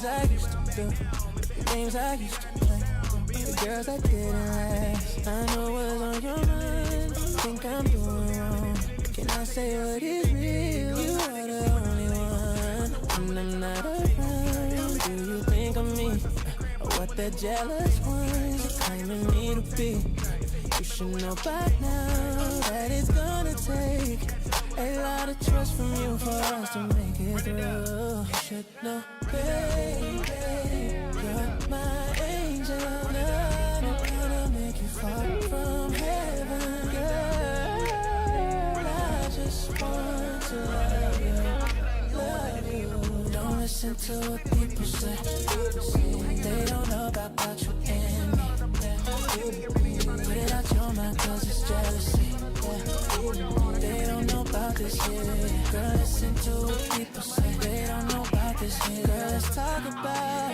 things I used to do, the games I used to play, the girls that didn't last. I know what's on your mind, think I'm doing wrong. Can I say what is real? You are the only one, and I'm not around. Do you think of me, or what the jealous ones are claiming me to be? You should know by now that it's gonna take a lot of trust from you for us to make it through. You should know, baby, you're my angel. Nothing gonna make you fall from heaven, girl. I just want to love you. Don't listen to what people say. They don't know about you and me. Put it out your mind, cause it's jealousy. They don't know about this here. Girl, listen to what people say. They don't know about this here. Girl, let's talk about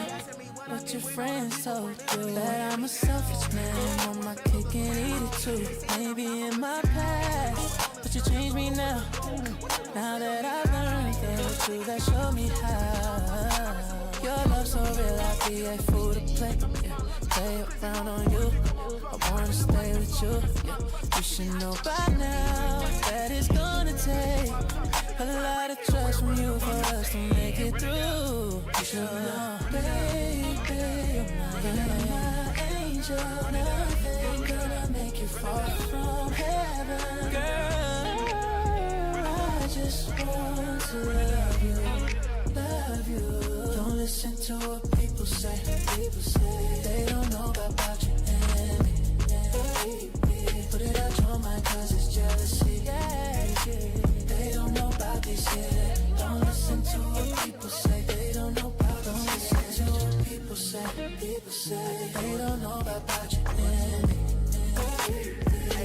what your friends told you. That I'm a selfish man, on my cake and eat it too. Maybe in my past, but you changed me now. Now that I've learned the truth, that showed me how. Your love so real, I'd be a fool to play. Play around on you, I wanna stay with you. You should know by now that it's gonna take a lot of trust from you for us to make it through. You should know, baby, you're my angel. Nothing gonna make you fall from heaven, girl. I just want to love you. Don't listen to what people say. They don't know about you and me. Put it out your mind, cause it's jealousy. They don't know about this shit. Don't listen to what people say. They don't know about. Don't listen to what people say. They don't know about you and me.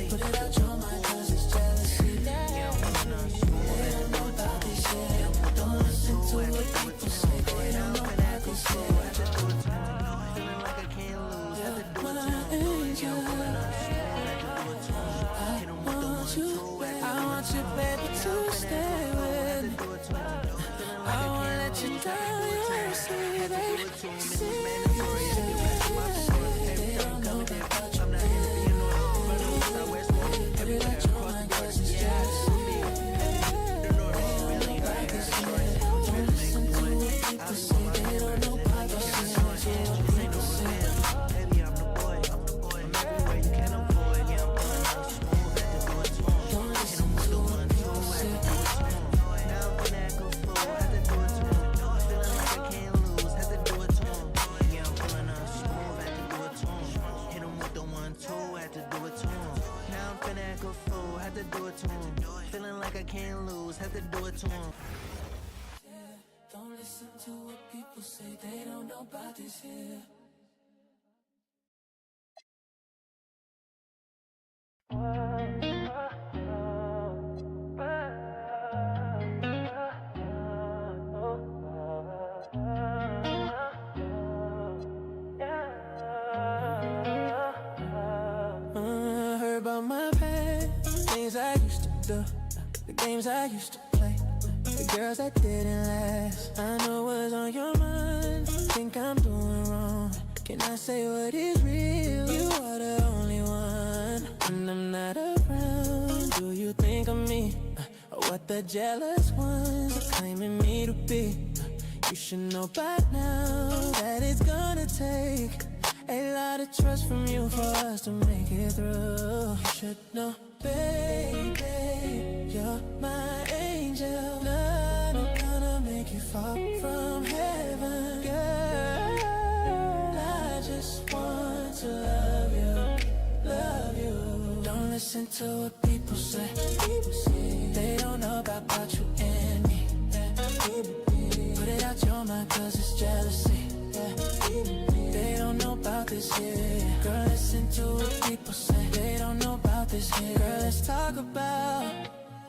Put it out your mind, cause it's jealousy. They don't know about this shit. Don't listen to what people say. They don't know about this shit. I want you, baby, to stay with me. I won't let you down, you'll see, baby. They don't know about you, baby, let your mind, cause it's jealousy. They don't know about this shit. Don't listen to what people say. They don't know about this shit. Feeling like I can't lose, had to do it to him. Don't listen to what people say, they don't know about this here. Heard about my past, things I used to do, the games I used to play, the girls that didn't last. I know what's on your mind, think I'm doing wrong. Can I say what is real? You are the only one, and I'm not around. Do you think of me, or what the jealous ones are claiming me to be? You should know by now that it's gonna take a lot of trust from you for us to make it through. You should know, baby, you're my angel. Nothing gonna make you fall from heaven, girl. I just want to love you. Don't listen to what people say. They don't know about you and me. Put it out your mind, cause it's jealousy. They don't know about this here. Girl, listen to what people say. They don't know about this here. Girl, let's talk about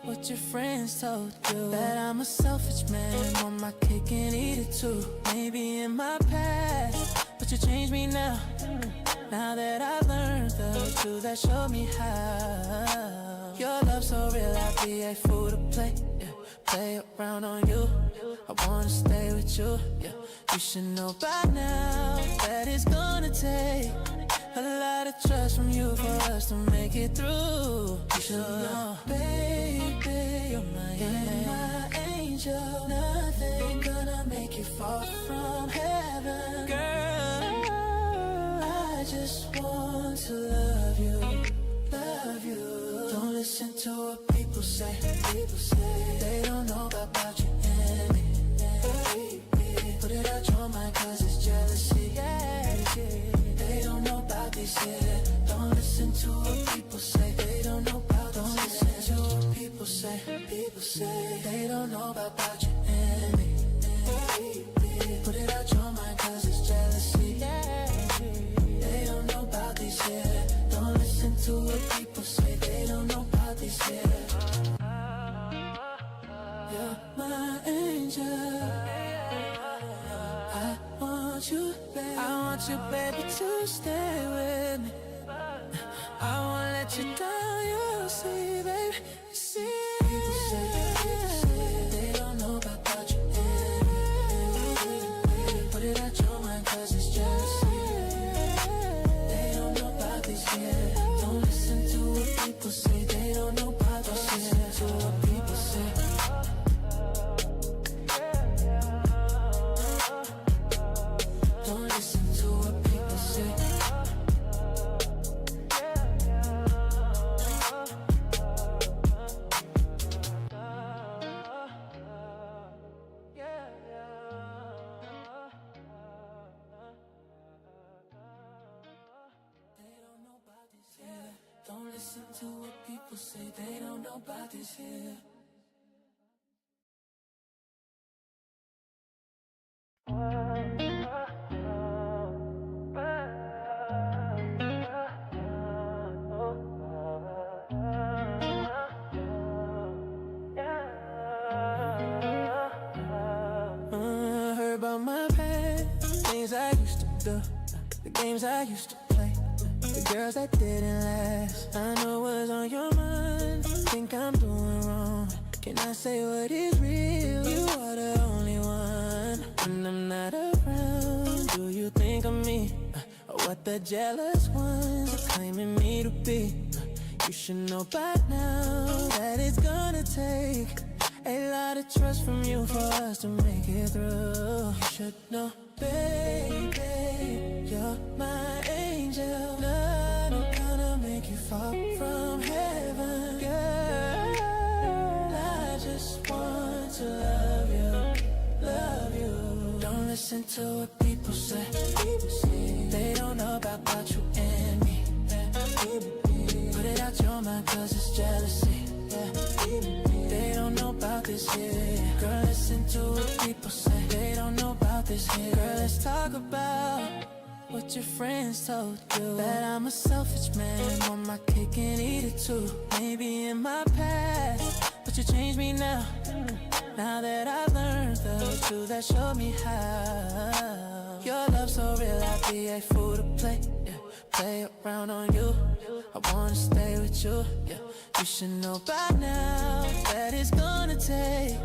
what your friends told you. That I'm a selfish man, on my cake and eat it too. Maybe in my past, but you changed me now. Now that I've learned the truth, that showed me how. Your love love so real, I'd be a fool to play. Yeah, play around on you. I wanna stay with you. Yeah, you should know by now that it's gonna take a lot of trust from you for us to make it through. You should know, baby, you're my angel. Nothing gonna make you fall from heaven, girl. I just want to love you, love you. Don't listen to what people say. They don't know about you and me. Put it out your mind, cause it's jealousy. They don't know about this shit. Don't listen to what people say. They don't know about. Don't listen to what people say. They don't know about you and me. Put it out your mind, cause it's jealousy. They don't know about this shit. Don't listen to what people say. They don't know about this shit. You're my angel. I want you, baby, to stay with me. I won't let you down, you'll see, baby. You see, people say they don't know about you. Put it out your mind, cause it's jealousy. They don't know about this yet. Don't listen to what people say. They don't know about this yet. Listen to what people say. Don't listen to what people say. Don't listen to what people say. They don't know about this here. Heard about my past, things I used to do, the games I used to play, the girls that didn't last. I know what's on your mind. Think I'm doing wrong. Can I say what is real? You are the only one. When I'm not around, do you think of me? Or what the jealous ones are claiming me to be? You should know by now that it's gonna take a lot of trust from you for us to make it through. You should know, baby, you're my angel. Nothing gonna make you fall from heaven, girl. I just want to love you, love you. Don't listen to what people say. They don't know about you and me. Put it out your mind, cause it's jealousy. They don't know about this here. Girl, listen to what people say. They don't know about this here. Girl, let's talk about what your friends told you. That I'm a selfish man, want my cake and eat it too. Maybe in my past, but you changed me now. Now that I learned the truth, that showed me how. Your love so real, I'd be a fool to play. Yeah, play around on you. I wanna stay with you. Yeah, you should know by now that it's gonna take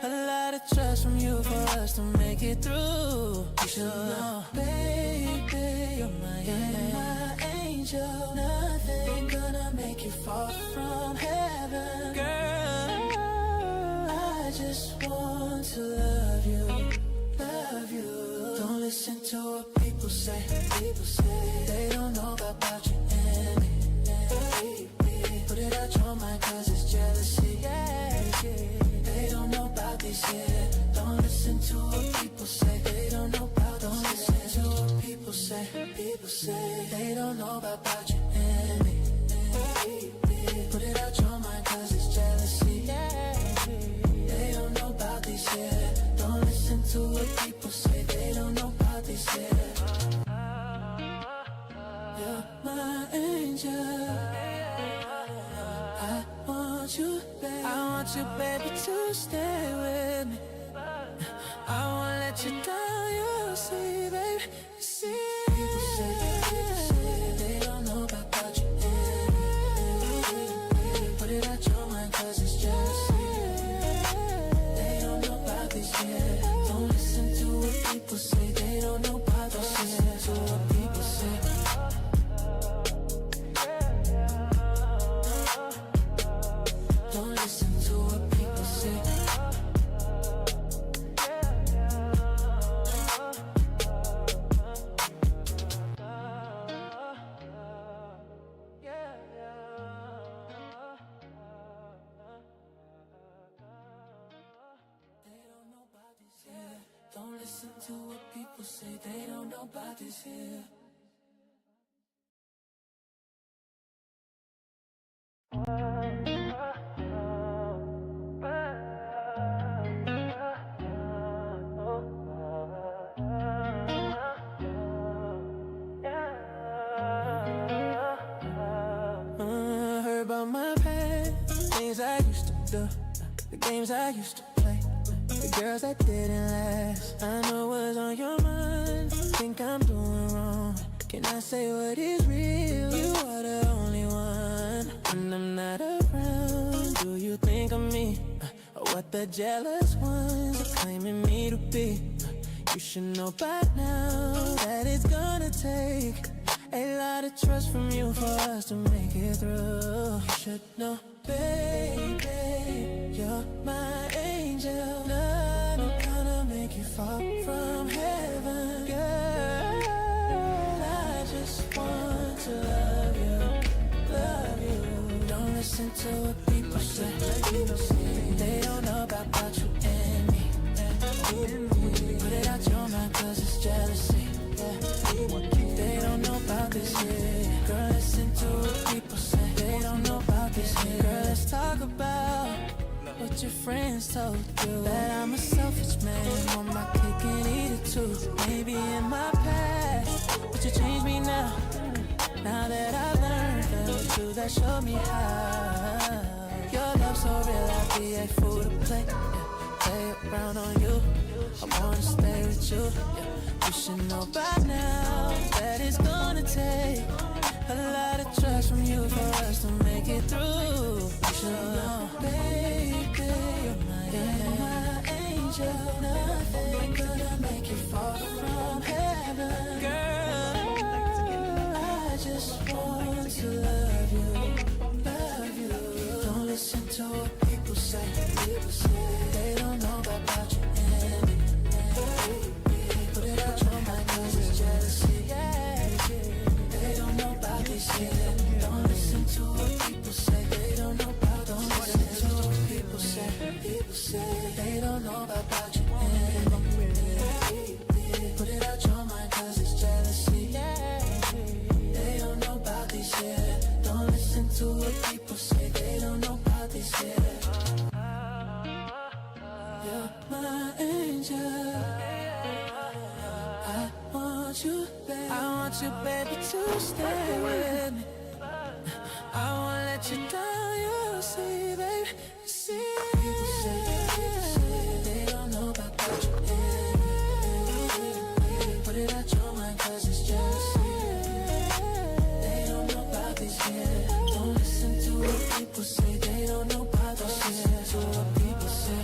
a lot of trust from you for us to make it through. You should know, baby, you're my angel. Nothing gonna make you fall from heaven, girl. I just want to love you, love you. Don't listen to what people say. They don't know about you and me. Put it out your mind, cause it's jealousy. They don't know about this yet. Don't listen to what people say. They don't know about. Don't listen to what people say. They don't know about you and me. Put it out your mind, cause it's jealousy. They don't know about this yet. Don't listen to what people say. They don't know about this yet. You're my angel. I want you, baby, to stay with me. I won't let you down, you'll see, baby. You see, people say they don't know about you. Put it out your listen to what people say, they don't know about this here. Heard about my past, things I used to do, the games I used to play, the girls that didn't last. I know what's on your mind, think I'm doing wrong. Can I say what is real? You are the only one. When I'm not around, do you think of me? Or what the jealous ones are claiming me to be? You should know by now that it's gonna take a lot of trust from you for us to make it through. You should know, baby, you're my angel. Nothing gonna make you fall from heaven, girl. I just want to love you, love you. Don't listen to what people say. They don't know about you and me. Put it out your mind 'cause it's jealousy. They don't know about this here. Girl, listen to what people say. They don't know about this here. Girl, let's talk about what your friends told you. That I'm a selfish man, want my cake and eat it too. Maybe in my past, but you changed me now. Now that I've learned the truth, that showed me how. Your love so real, I'd be a fool to play. Play around on you, I wanna stay with you. You should know by now that it's gonna take a lot of trust from you for us to make it through. You should know, baby, you're my angel. Nothing gonna make you fall from heaven, girl. I just want to love you, love you. Don't listen to what people say. They don't know about you and me. Put it out your mind 'cause it's jealousy, yeah. They don't know about this shit. Don't listen to what people say. They don't know about. Don't listen to what people say. People say they don't know about you and me. Put it out your mind 'cause it's jealousy, yeah. They don't know about this shit. Don't listen to what people say. They don't know about this shit. You're my angel. I want you, baby, to stay with me. I won't let you down, you see, baby, you see. People say they don't know about you. Put it out your mind 'cause it's jealousy. They don't know about this shit. Don't listen to what people say. They don't know about this shit. To what people say.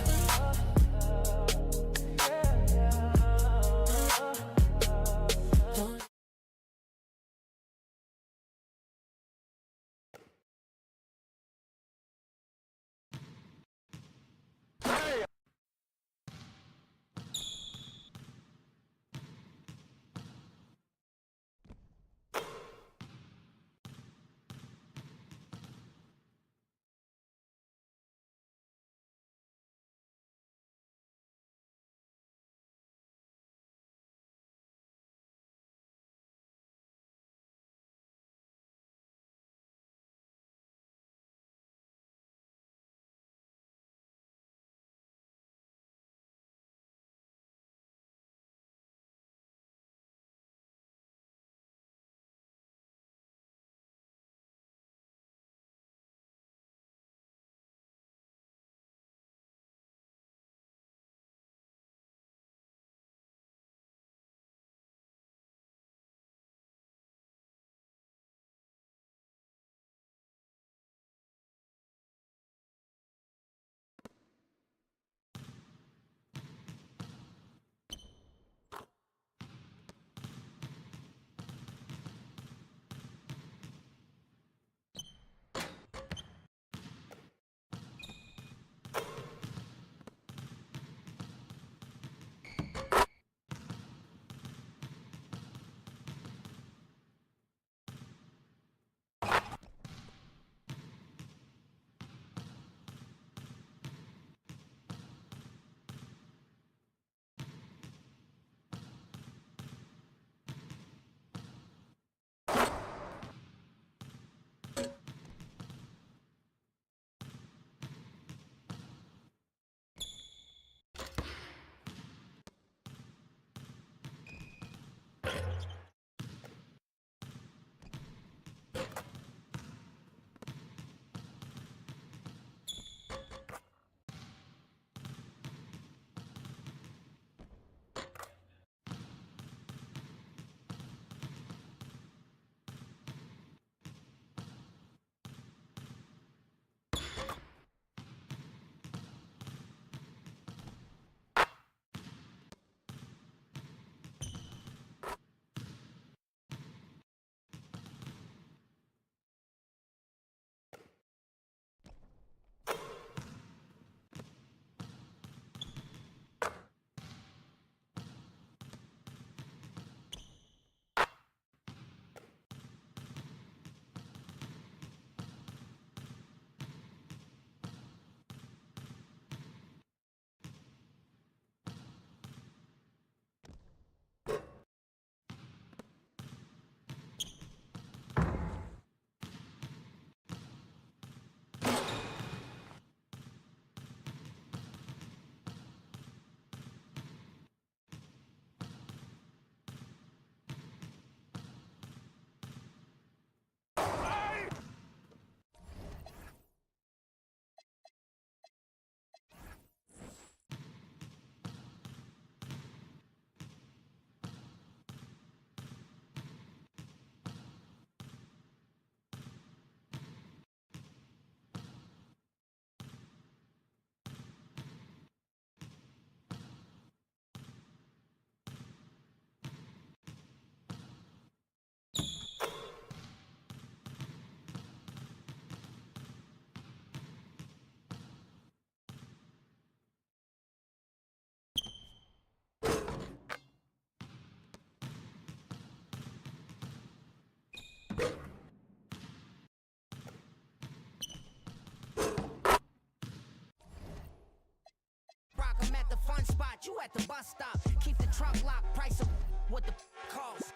you at the bus stop. Keep the trunk locked, price of what the cost.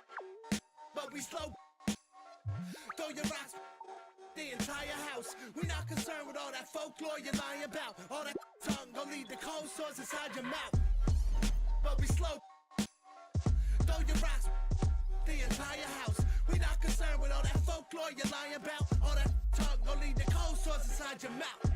But we slow. Throw your rocks. The entire house. We're not concerned with all that folklore you're lying about. All that tongue gon' lead the cold sores inside your mouth. But we slow. Throw your rocks. The entire house. We're not concerned with all that folklore you're lying about. All that tongue gon' lead the cold sores inside your mouth.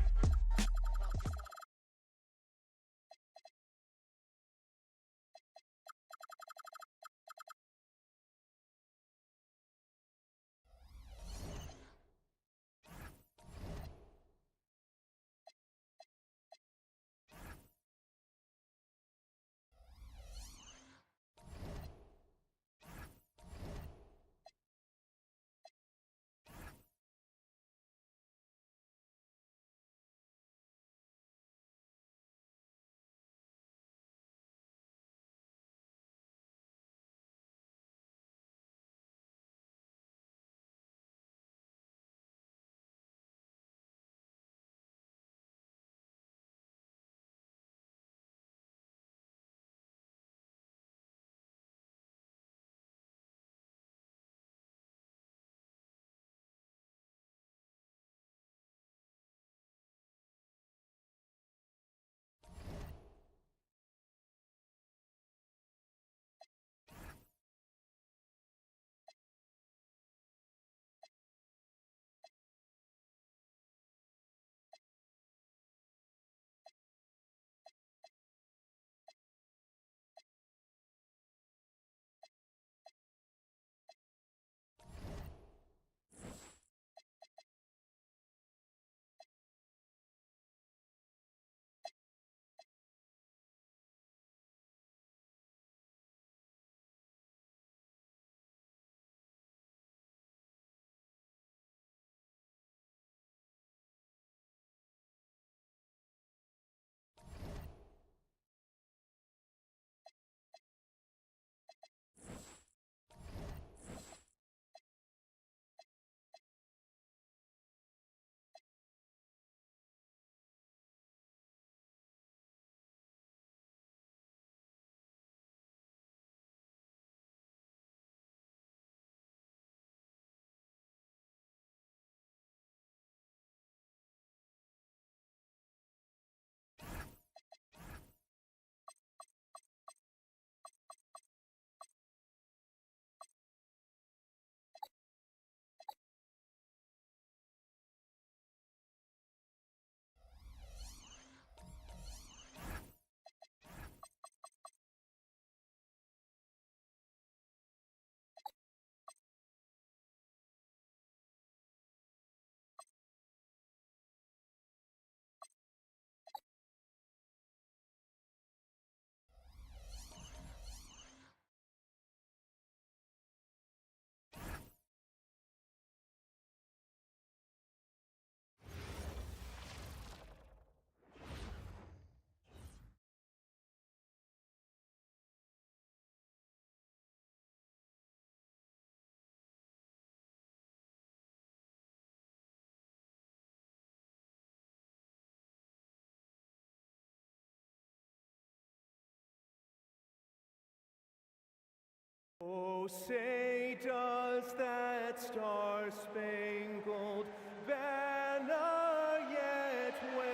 Oh, say does that star-spangled banner yet wave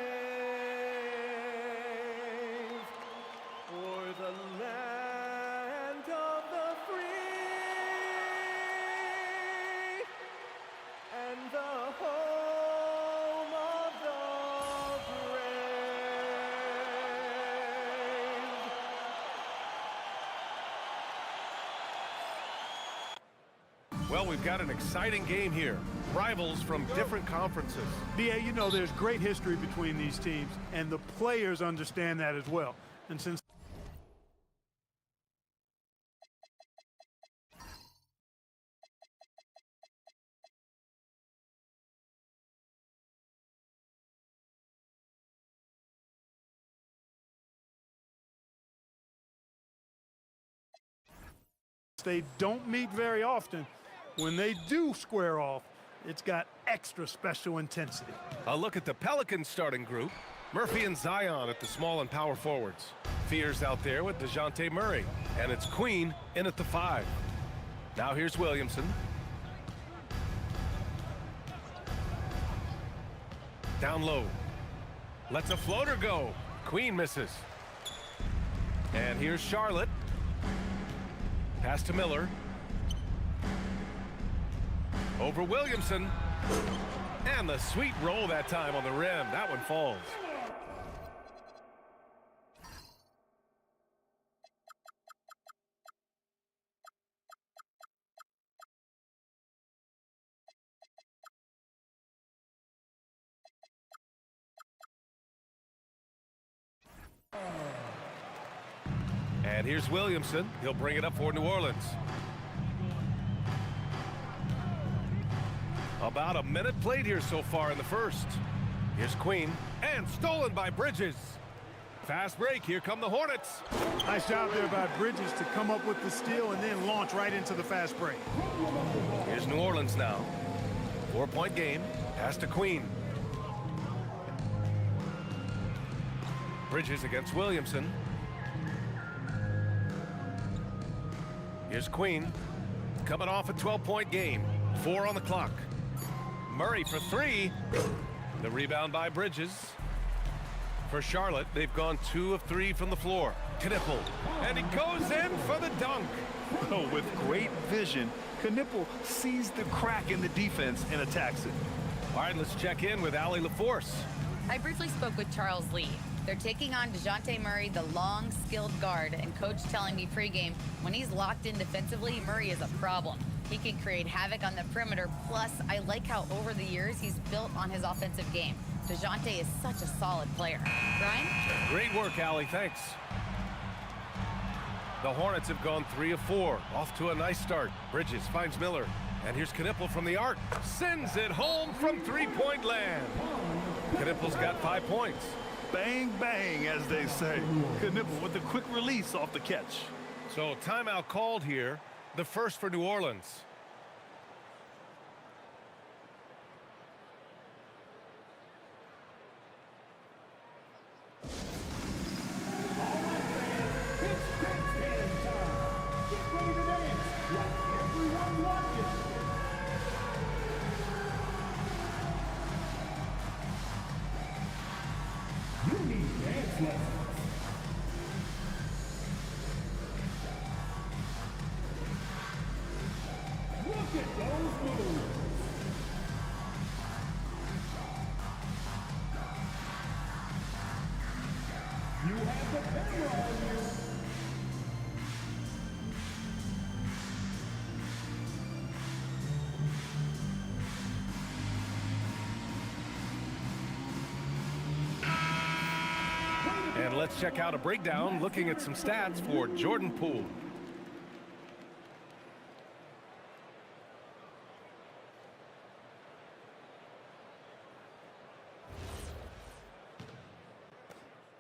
o'er the land of the free and the home of the brave? Well, we've got an exciting game here. Rivals from different conferences. BA, you know there's great history between these teams, and the players understand that as well. And since they don't meet very often, when they do square off, it's got extra special intensity. A look at the Pelicans starting group. Murphy and Zion at the small and power forwards. Fears out there with DeJounte Murray. And it's Queen in at the 5. Now here's Williamson. Down low. Lets a floater go. Queen misses. And here's Charlotte. Pass to Miller. Over Williamson. And the sweet roll that time on the rim. That one falls. And here's Williamson. He'll bring it up for New Orleans. About a minute played here so far in the first. Here's Queen. And stolen by Bridges. Fast break. Here come the Hornets. Nice job there by Bridges to come up with the steal and then launch right into the fast break. Here's New Orleans now. 4-point game. Pass to Queen. Bridges against Williamson. Here's Queen. Coming off a 12-point game. 4 on the clock. Murray for 3. The rebound by Bridges. For Charlotte, they've gone 2 of 3 from the floor. Knipple. And he goes in for the dunk. Oh, with great vision, Knipple sees the crack in the defense and attacks it. All right, let's check in with Allie LaForce. I briefly spoke with Charles Lee. They're taking on DeJounte Murray, the long, skilled guard, and coach telling me pregame, when he's locked in defensively, Murray is a problem. He can create havoc on the perimeter, plus I like how over the years he's built on his offensive game. DeJounte is such a solid player. Brian? Great work, Allie, thanks. The Hornets have gone 3 of 4, off to a nice start. Bridges finds Miller, and here's Knipple from the arc. Sends it home from 3-point land. Knipple's got 5 points. Bang, bang, as they say. Knipple with a quick release off the catch. So timeout called here, the first for New Orleans. And let's check out a breakdown looking at some stats for Jordan Poole.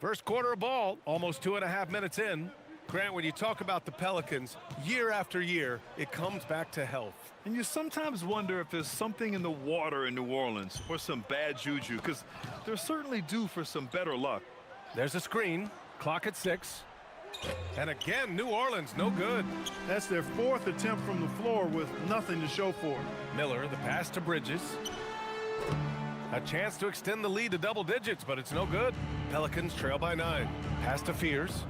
First quarter of ball, almost 2.5 minutes in. Grant, when you talk about the Pelicans, year after year, it comes back to health. And you sometimes wonder if there's something in the water in New Orleans or some bad juju, because they're certainly due for some better luck. There's a screen, clock at 6. And again, New Orleans, no good. That's their 4th attempt from the floor with nothing to show for it. Miller, the pass to Bridges. A chance to extend the lead to double digits, but it's no good. Pelicans trail by 9. Pass to Fears.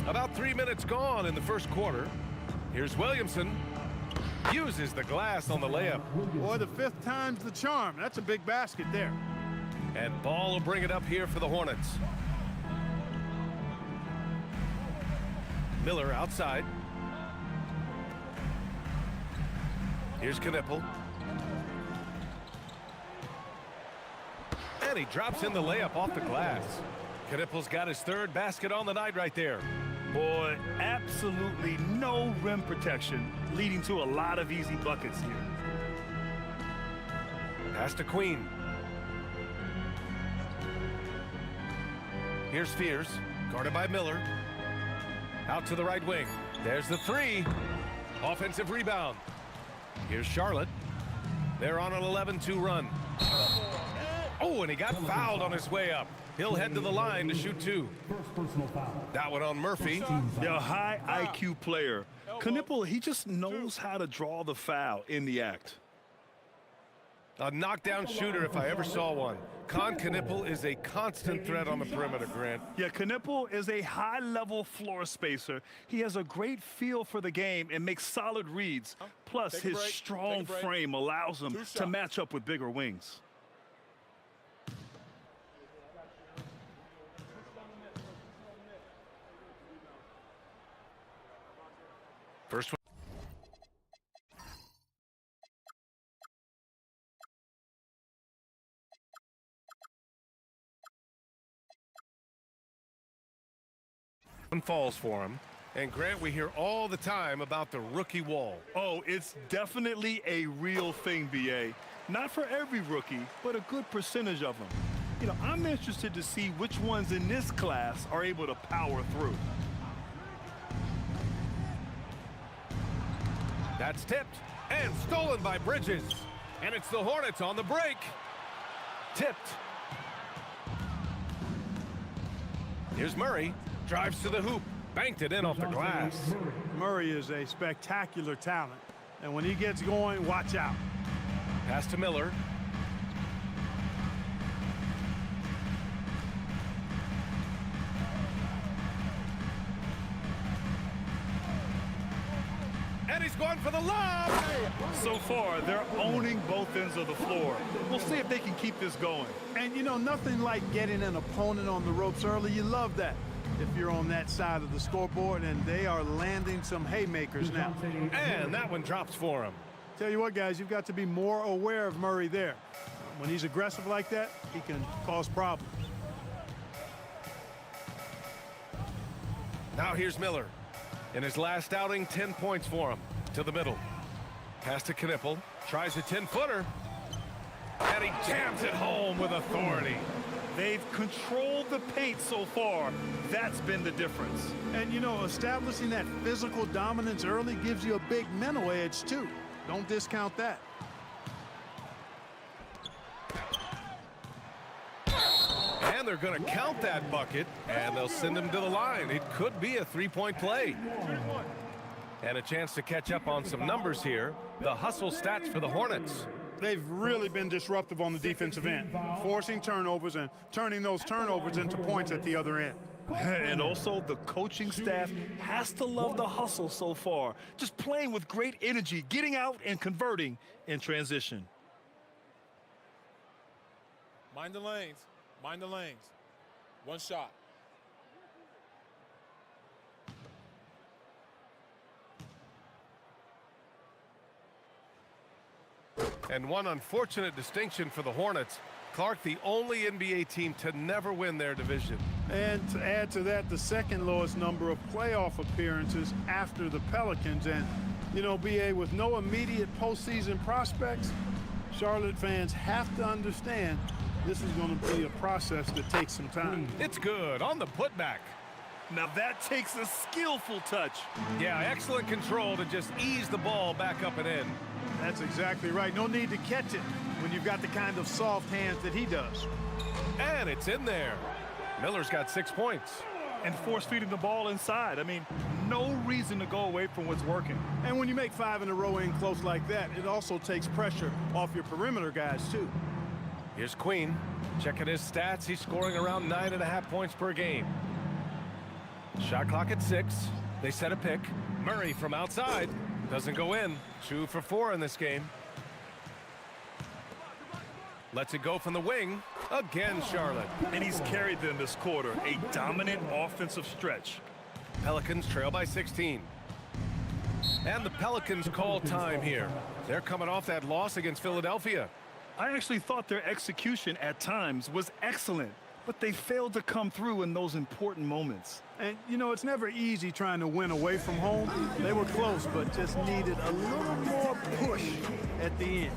About 3 minutes gone in the first quarter. Here's Williamson. Uses the glass on the layup. Boy, the 5th time's the charm. That's a big basket there. And Ball will bring it up here for the Hornets. Miller outside. Here's Knipple. And he drops in the layup off the glass. Knipple's got his 3rd basket on the night right there. Boy, absolutely no rim protection, leading to a lot of easy buckets here. Pass to Queen. Here's Fears, guarded by Miller. Out to the right wing. There's the 3. Offensive rebound. Here's Charlotte. They're on an 11-2 run. Oh, and he got fouled on his way up. He'll head to the line to shoot 2. That one on Murphy. Yeah, a high IQ player. Knipple, he just knows how to draw the foul in the act. A knockdown shooter if I ever saw one. Con Knipple is a constant threat on the perimeter, Grant. Yeah, Knipple is a high-level floor spacer. He has a great feel for the game and makes solid reads. Plus, his strong frame allows him to match up with bigger wings. First one. Falls for him. And Grant, we hear all the time about the rookie wall. Oh, it's definitely a real thing, B.A. Not for every rookie, but a good percentage of them. You know, I'm interested to see which ones in this class are able to power through. That's tipped and stolen by Bridges. And it's the Hornets on the break. Tipped. Here's Murray. Drives to the hoop. Banked it in off the glass. Murray is a spectacular talent. And when he gets going, watch out. Pass to Miller. And he's going for the lob. So far, they're owning both ends of the floor. We'll see if they can keep this going. And, you know, nothing like getting an opponent on the ropes early. You love that if you're on that side of the scoreboard, and they are landing some haymakers now. And that one drops for him. Tell you what, guys, you've got to be more aware of Murray there. When he's aggressive like that, he can cause problems. Now here's Miller. In his last outing, 10 points for him. To the middle. Pass to Knipple. Tries a 10-footer. And he jams it home with authority. They've controlled the paint so far. That's been the difference. And, you know, establishing that physical dominance early gives you a big mental edge, too. Don't discount that. And they're going to count that bucket, and they'll send him to the line. It could be a three-point play. And a chance to catch up on some numbers here. The hustle stats for the Hornets. They've really been disruptive on the defensive end, forcing turnovers and turning those turnovers into points at the other end. And also, the coaching staff has to love the hustle so far. Just playing with great energy, getting out and converting in transition. Mind the lanes. Mind the lanes. One shot. And one unfortunate distinction for the Hornets. Clark, the only NBA team to never win their division. And to add to that, the second lowest number of playoff appearances after the Pelicans. And, you know, BA, with no immediate postseason prospects, Charlotte fans have to understand this is going to be a process that takes some time. It's good on the putback. Now that takes a skillful touch. Yeah, excellent control to just ease the ball back up and in. That's exactly right. No need to catch it when you've got the kind of soft hands that he does. And it's in there. Miller's got 6 points. And force-feeding the ball inside. I mean, no reason to go away from what's working. And when you make 5 in a row in close like that, it also takes pressure off your perimeter guys, too. Here's Queen. Checking his stats. He's scoring around 9.5 points per game. Shot clock at 6. They set a pick. Murray from outside. Doesn't go in. 2 for 4 in this game. Lets it go from the wing. Again, Charlotte. And he's carried them this quarter. A dominant offensive stretch. Pelicans trail by 16. And the Pelicans call time here. They're coming off that loss against Philadelphia. I actually thought their execution at times was excellent, but they failed to come through in those important moments. And, you know, it's never easy trying to win away from home. They were close, but just needed a little more push at the end.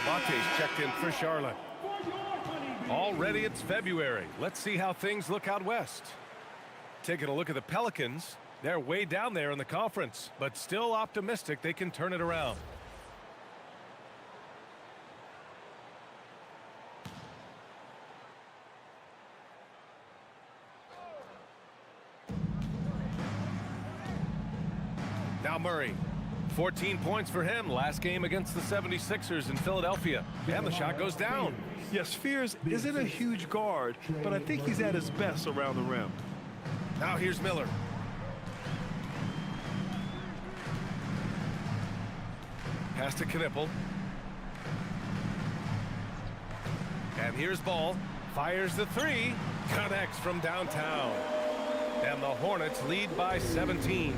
Diabate's checked in for Charlotte. Already it's February. Let's see how things look out west. Taking a look at the Pelicans. They're way down there in the conference, but still optimistic they can turn it around. Now Murray. 14 points for him last game against the 76ers in Philadelphia. And the shot goes down. Yeah, Spears isn't a huge guard, but I think he's at his best around the rim. Now here's Miller. Pass to Knipple. And here's Ball. Fires the three. Connects from downtown. And the Hornets lead by 17.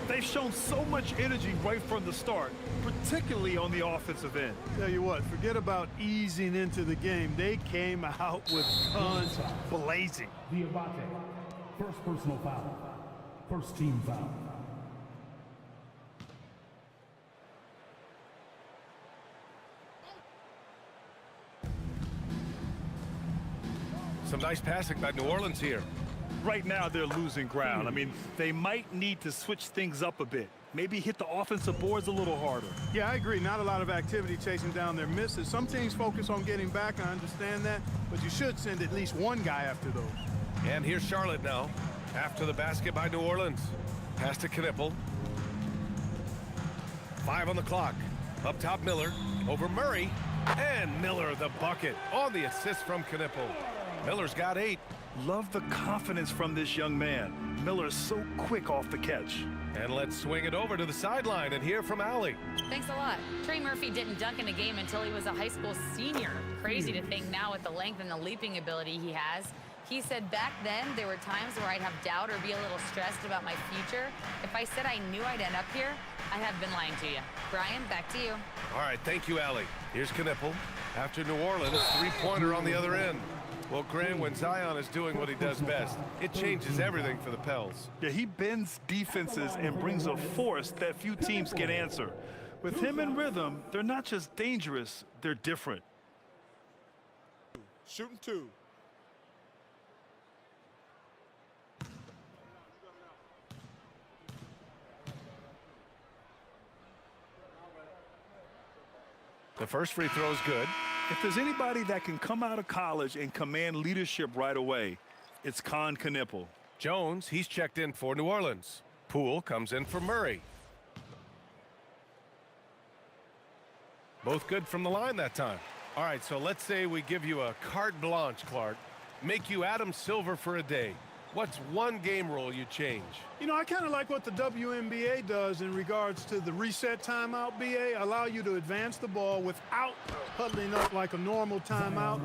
They've shown so much energy right from the start, particularly on the offensive end. Tell you what, forget about easing into the game. They came out with guns blazing. Diabate, first personal foul. First team foul. Some nice passing by New Orleans here. Right now, they're losing ground. I mean, they might need to switch things up a bit. Maybe hit the offensive boards a little harder. Yeah, I agree. Not a lot of activity chasing down their misses. Some teams focus on getting back. I understand that. But you should send at least one guy after those. And here's Charlotte now. After the basket by New Orleans. Pass to Knipple. 5 on the clock. Up top, Miller. Over Murray. And Miller the bucket on the assist from Knipple. Miller's got 8. Love the confidence from this young man. Miller's so quick off the catch. And let's swing it over to the sideline and hear from Allie. Thanks a lot. Trey Murphy didn't dunk in a game until he was a high school senior. Crazy to think now with the length and the leaping ability he has. He said back then there were times where I'd have doubt or be a little stressed about my future. If I said I knew I'd end up here, I have been lying to you. Brian, back to you. All right, thank you, Allie. Here's Knipple. After New Orleans, three-pointer on the other end. Well, Grant, when Zion is doing what he does best, it changes everything for the Pels. Yeah, he bends defenses and brings a force that few teams can answer. With him in rhythm, they're not just dangerous, they're different. Shooting 2. The first free throw is good. If there's anybody that can come out of college and command leadership right away, it's Con Knipple. Jones, he's checked in for New Orleans. Poole comes in for Murray. Both good from the line that time. All right, so let's say we give you a carte blanche, Clark. Make you Adam Silver for a day. What's one game rule you change? You know, I kind of like what the WNBA does in regards to the reset timeout, BA. Allow you to advance the ball without huddling up like a normal timeout.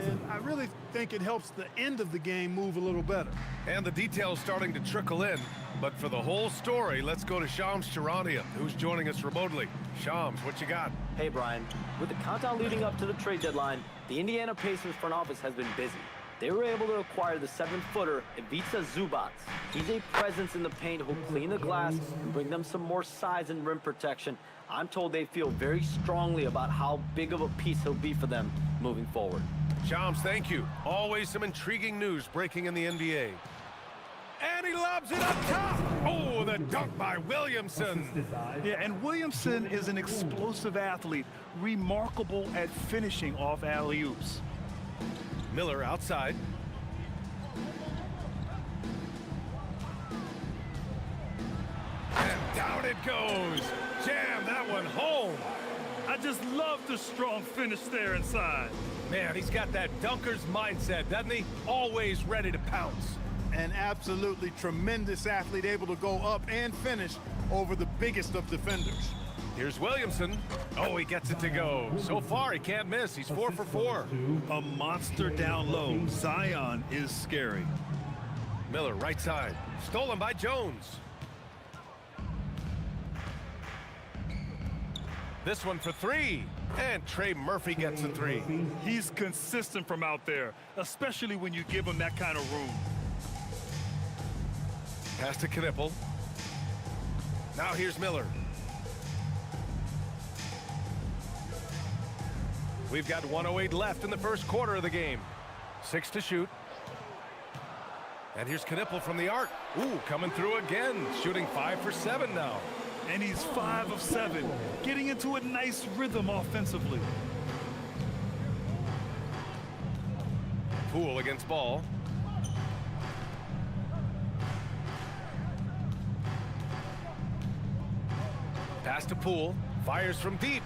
And I really think it helps the end of the game move a little better. And the details starting to trickle in. But for the whole story, let's go to Shams Charania, who's joining us remotely. Shams, what you got? Hey, Brian. With the countdown leading up to the trade deadline, the Indiana Pacers front office has been busy. They were able to acquire the 7-footer Ivica Zubac. He's a presence in the paint who'll clean the glass and bring them some more size and rim protection. I'm told they feel very strongly about how big of a piece he'll be for them moving forward. Shams, thank you. Always some intriguing news breaking in the NBA. And he lobs it up top. Oh, the dunk by Williamson. Yeah, and Williamson is an explosive athlete, remarkable at finishing off alley-oops. Miller outside. And down it goes. Jam that one home. I just love the strong finish there inside. Man, he's got that dunker's mindset, doesn't he? Always ready to pounce. An absolutely tremendous athlete, able to go up and finish over the biggest of defenders. Here's Williamson. Oh, he gets it to go. So far, he can't miss. He's 4 for 4. A monster down low. Zion is scary. Miller, right side. Stolen by Jones. This one for 3. And Trey Murphy gets a 3. He's consistent from out there, especially when you give him that kind of room. Pass to Knipple. Now here's Miller. We've got 1:08 left in the first quarter of the game. 6 to shoot. And here's Knipple from the arc. Ooh, coming through again, shooting 5 for 7 now. And he's 5 of 7, getting into a nice rhythm offensively. Poole against Ball. Pass to Poole, fires from deep.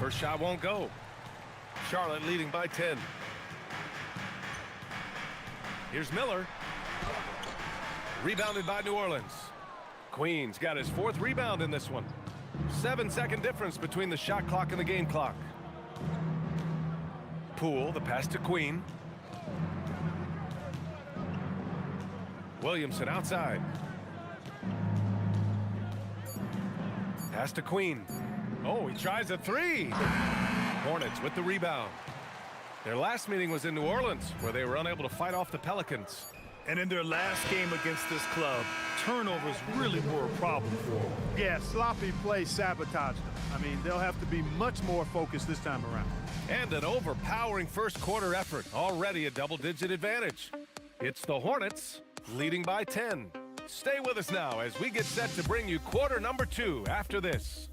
First shot won't go. Charlotte leading by 10. Here's Miller. Rebounded by New Orleans. Queen's got his 4th rebound in this one. 7-second difference between the shot clock and the game clock. Poole, the pass to Queen. Williamson outside. Pass to Queen. Oh, he tries a 3. Hornets with the rebound. Their last meeting was in New Orleans, where they were unable to fight off the Pelicans. And in their last game against this club, turnovers really were a problem for them. Yeah, sloppy play sabotaged them. I mean, they'll have to be much more focused this time around. And an overpowering first quarter effort, already a double-digit advantage. It's the Hornets leading by 10. Stay with us now as we get set to bring you quarter number 2 after this.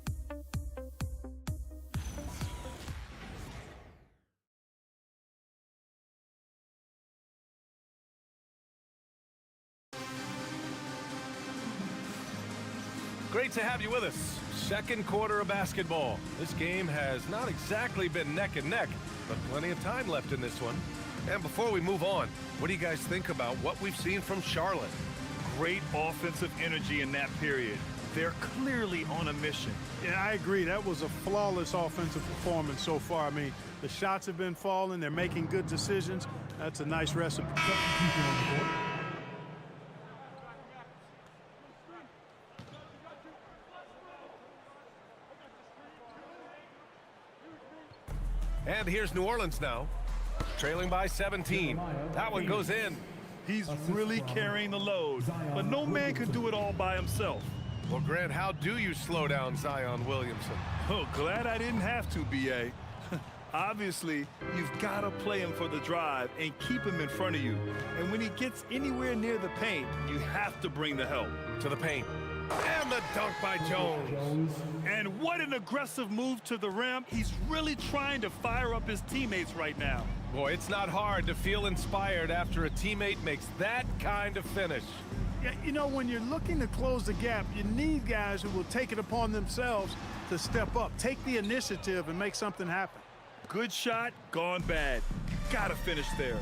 Great to have you with us. Second quarter of basketball. This game has not exactly been neck and neck, but plenty of time left in this one. And before we move on, what do you guys think about what we've seen from Charlotte? Great offensive energy in that period. They're clearly on a mission. Yeah, I agree. That was a flawless offensive performance so far. I mean, the shots have been falling. They're making good decisions. That's a nice recipe. And here's New Orleans now, trailing by 17. That one goes in. He's really carrying the load, but no man can do it all by himself. Well, Grant, how do you slow down Zion Williamson? Oh, glad I didn't have to, B.A. Obviously, you've got to play him for the drive and keep him in front of you. And when he gets anywhere near the paint, you have to bring the help. To the paint. And the dunk by Jones. And what an aggressive move to the rim. He's really trying to fire up his teammates right now. Boy, it's not hard to feel inspired after a teammate makes that kind of finish. Yeah, you know, when you're looking to close the gap, you need guys who will take it upon themselves to step up, take the initiative, and make something happen. Good shot, gone bad. Gotta finish there.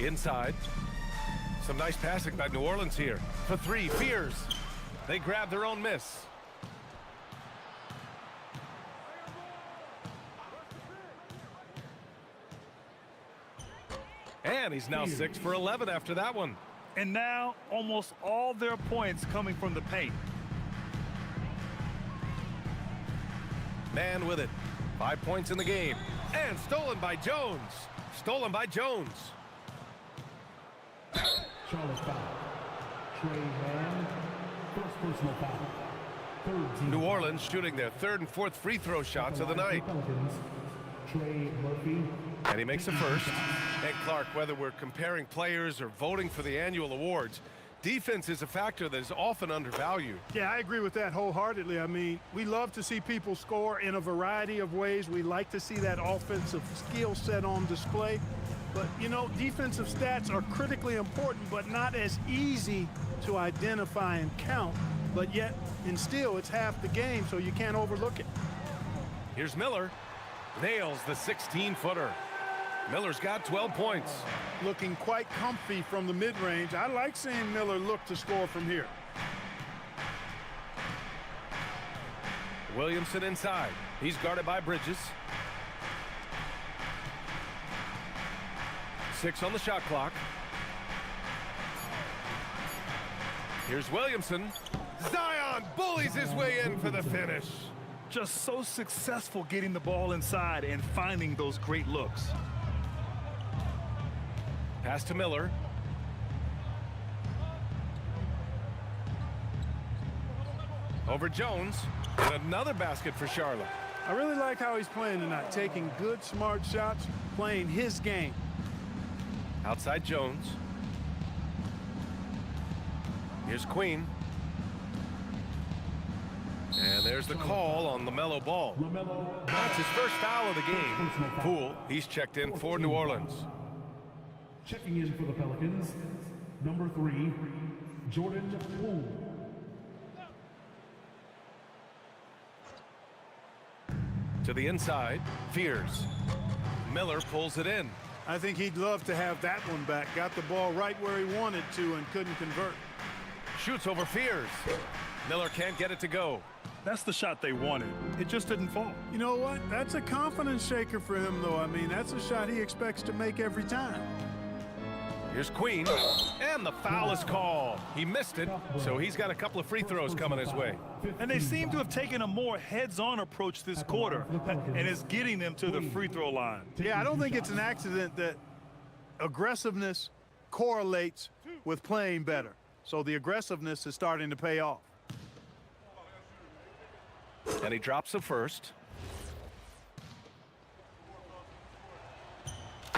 Inside. Some nice passing by New Orleans here. For 3, Fears. They grab their own miss. And he's now 6 for 11 after that one. And now almost all their points coming from the paint. Man with it. 5 points in the game. And stolen by Jones. Stolen by Jones. Charlotte foul. Trey Mann, first personal foul. Third team New Orleans shooting their 3rd and 4th free throw shots of the night. Pelicans, Trey Murphy. And he makes a first. And Clark, whether we're comparing players or voting for the annual awards, defense is a factor that is often undervalued. Yeah, I agree with that wholeheartedly. I mean, we love to see people score in a variety of ways. We like to see that offensive skill set on display. But, you know, defensive stats are critically important, but not as easy to identify and count. But yet, and still, it's half the game, so you can't overlook it. Here's Miller. Nails the 16-footer. Miller's got 12 points. Looking quite comfy from the mid-range. I like seeing Miller look to score from here. Williamson inside. He's guarded by Bridges. 6 on the shot clock. Here's Williamson. Zion bullies his way in for the finish. Just so successful getting the ball inside and finding those great looks. Pass to Miller. Over Jones. And another basket for Charlotte. I really like how he's playing tonight, taking good, smart shots, playing his game. Outside Jones. Here's Queen. And there's the call on LaMelo Ball. That's his first foul of the game. Poole, he's checked in for New Orleans. Checking in for the Pelicans, number 3, Jordan Poole. To the inside, Fears. Miller pulls it in. I think he'd love to have that one back. Got the ball right where he wanted to and couldn't convert. Shoots over Fears. Miller can't get it to go. That's the shot they wanted. It just didn't fall. You know what? That's a confidence shaker for him, though. I mean, that's a shot he expects to make every time. Here's Queen, and the foul is called. He missed it, so he's got a couple of free throws coming his way. And they seem to have taken a more heads-on approach this quarter, and it's getting them to the free throw line. Yeah, I don't think it's an accident that aggressiveness correlates with playing better. So the aggressiveness is starting to pay off. And he drops the first.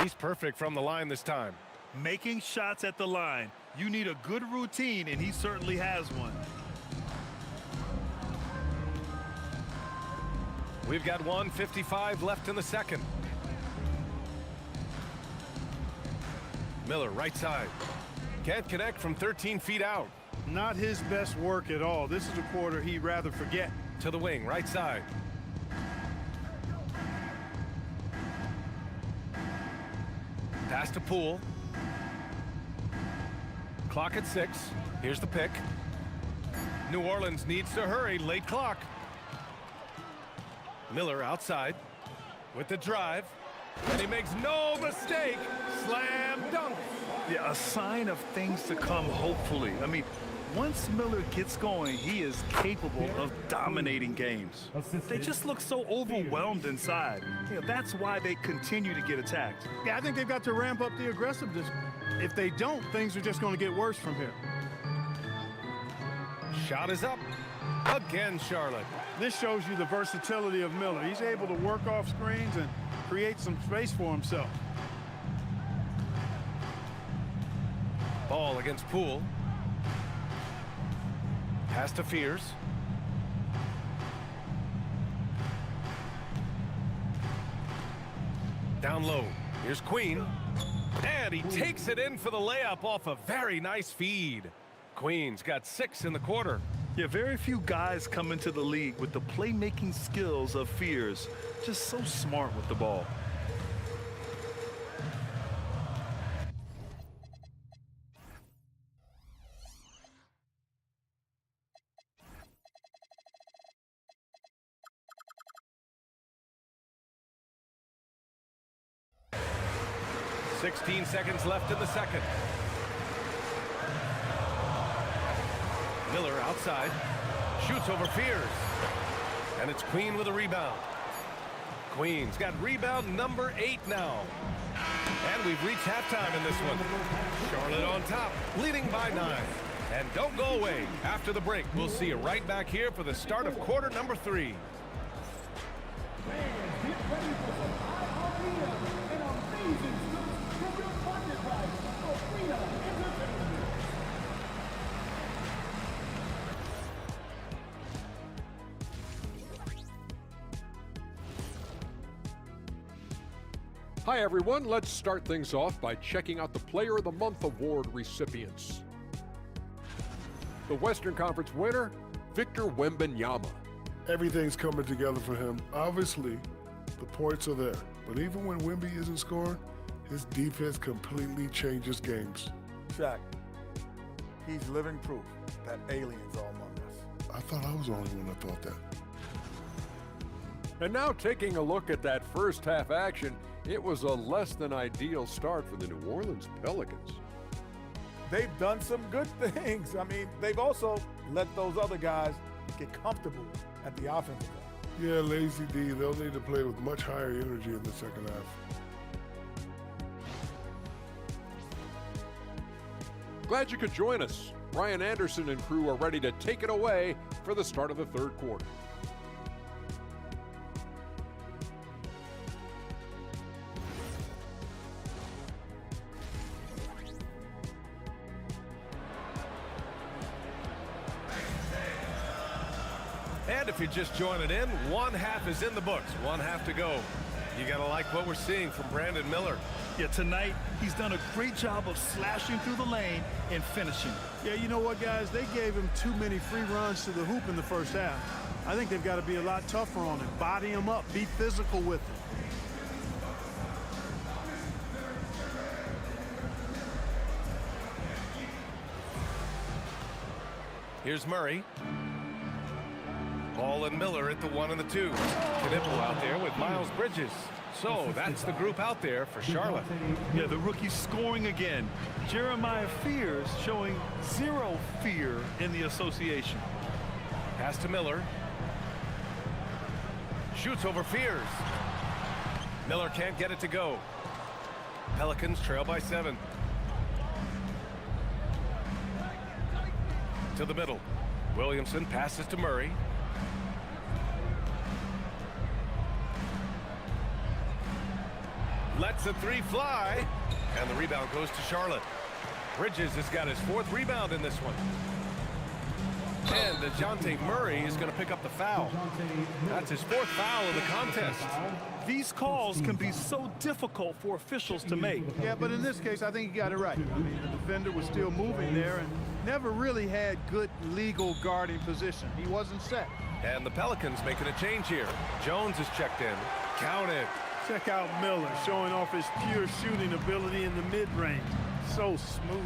He's perfect from the line this time. Making shots at the line. You need a good routine, and he certainly has one. We've got 1:55 left in the second. Miller, right side. Can't connect from 13 feet out. Not his best work at all. This is a quarter he'd rather forget. To the wing, right side. Pass to Poole. Clock at 6. Here's the pick. New Orleans needs to hurry. Late clock. Miller outside with the drive. And he makes no mistake. Slam dunk. Yeah, a sign of things to come, hopefully. I mean, once Miller gets going, he is capable of dominating games. They just look so overwhelmed inside. You know, that's why they continue to get attacked. Yeah, I think they've got to ramp up the aggressiveness. If they don't, things are just going to get worse from here. Shot is up. Again, Charlotte. This shows you the versatility of Miller. He's able to work off screens and create some space for himself. Ball against Poole. Pass to Fears. Down low. Here's Queen. And he takes it in for the layup off a very nice feed. Queen's got 6 in the quarter. Yeah, very few guys come into the league with the playmaking skills of Fears. Just so smart with the ball. .16 seconds left in the second. Miller outside. Shoots over Fears. And it's Queen with a rebound. Queen's got rebound number 8 now. And we've reached halftime in this one. Charlotte on top, leading by 9. And don't go away. After the break, we'll see you right back here for the start of quarter number 3. Hi everyone, let's start things off by checking out the Player of the Month award recipients. The Western Conference winner, Victor Wembanyama. Everything's coming together for him. Obviously, the points are there, but even when Wemby isn't scoring, his defense completely changes games. Shaq, he's living proof that aliens are among us. I thought I was the only one that thought that. And now taking a look at that first half action, it was a less than ideal start for the New Orleans Pelicans. They've done some good things. I mean, they've also let those other guys get comfortable at the offensive end. Yeah, Lazy D, they'll need to play with much higher energy in the second half. Glad you could join us. Brian Anderson and crew are ready to take it away for the start of the third quarter. And if you're just joining in, one half is in the books, one half to go. You gotta like what we're seeing from Brandon Miller. Yeah, tonight he's done a great job of slashing through the lane and finishing. Yeah, you know what, guys? They gave him too many free runs to the hoop in the first half. I think they've got to be a lot tougher on him. Body him up, be physical with him. Here's Murray. Ball and Miller at the 1 and the 2. Knipple out there with Miles Bridges. So that's the group out there for Charlotte. Yeah, the rookie's scoring again. Jeremiah Fears showing zero fear in the association. Pass to Miller. Shoots over Fears. Miller can't get it to go. Pelicans trail by 7. To the middle. Williamson passes to Murray. Lets the 3 fly, and the rebound goes to Charlotte. Bridges has got his 4th rebound in this one. And DeJounte Murray is going to pick up the foul. That's his 4th foul of the contest. These calls can be so difficult for officials to make. Yeah, but in this case, I think he got it right. I mean, the defender was still moving there and never really had good legal guarding position. He wasn't set. And the Pelicans making a change here. Jones is checked in. Count it. Check out Miller showing off his pure shooting ability in the mid-range. So smooth.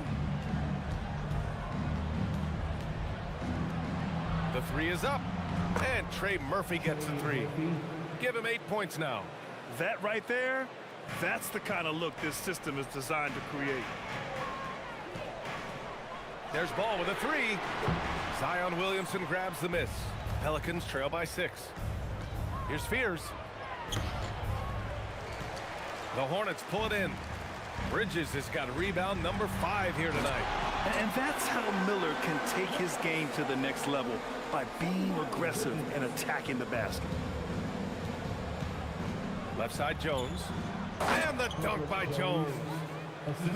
The 3 is up. And Trey Murphy gets the 3. Give him 8 points now. That right there, that's the kind of look this system is designed to create. There's Ball with a 3. Zion Williamson grabs the miss. Pelicans trail by 6. Here's Fears. The Hornets pull it in. Bridges has got rebound number 5 here tonight. And that's how Miller can take his game to the next level, by being aggressive and attacking the basket. Left side Jones. And the dunk by Jones.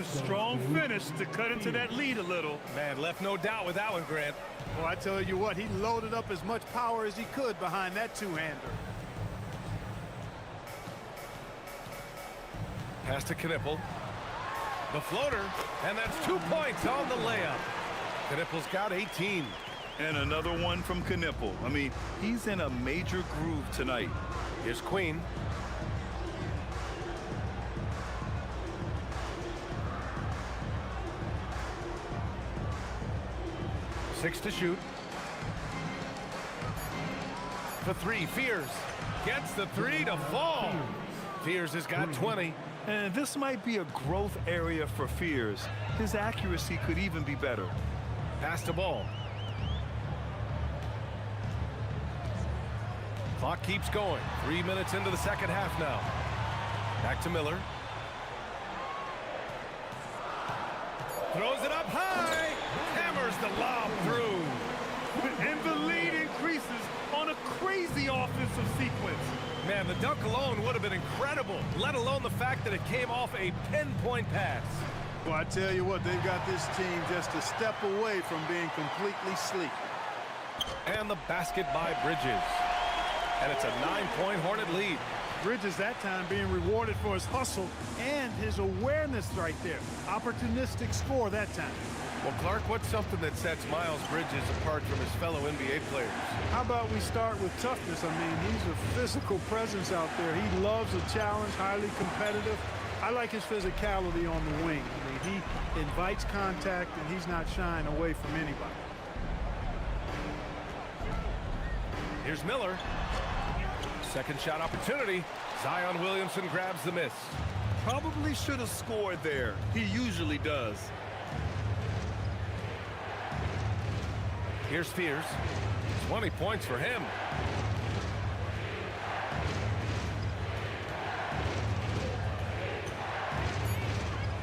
Strong finish to cut into that lead a little. Man, left no doubt with that one, Grant. Well, I tell you what, he loaded up as much power as he could behind that two-hander. Pass to Knipple. The floater, and that's 2 points on the layup. Knipple's got 18. And another one from Knipple. I mean, he's in a major groove tonight. Here's Queen. Six to shoot. For 3, Fears. Gets the 3 to fall. Fears has got 20. And this might be a growth area for Fears. His accuracy could even be better. Pass the ball. Clock keeps going. 3 minutes into the second half now. Back to Miller. Throws it up high. Hammers the lob through. And the lead increases on a crazy offensive sequence. Man, the dunk alone would have been incredible, let alone the fact that it came off a pinpoint pass. Well, I tell you what, they've got this team just a step away from being completely sleep. And the basket by Bridges. And it's a 9-point Hornet lead. Bridges that time being rewarded for his hustle and his awareness right there. Opportunistic score that time. Well, Clark, what's something that sets Miles Bridges apart from his fellow NBA players? How about we start with toughness? I mean, he's a physical presence out there. He loves a challenge, highly competitive. I like his physicality on the wing. I mean, he invites contact, and he's not shying away from anybody. Here's Miller. Second shot opportunity. Zion Williamson grabs the miss. Probably should have scored there. He usually does. Here's Fears. 20 points for him.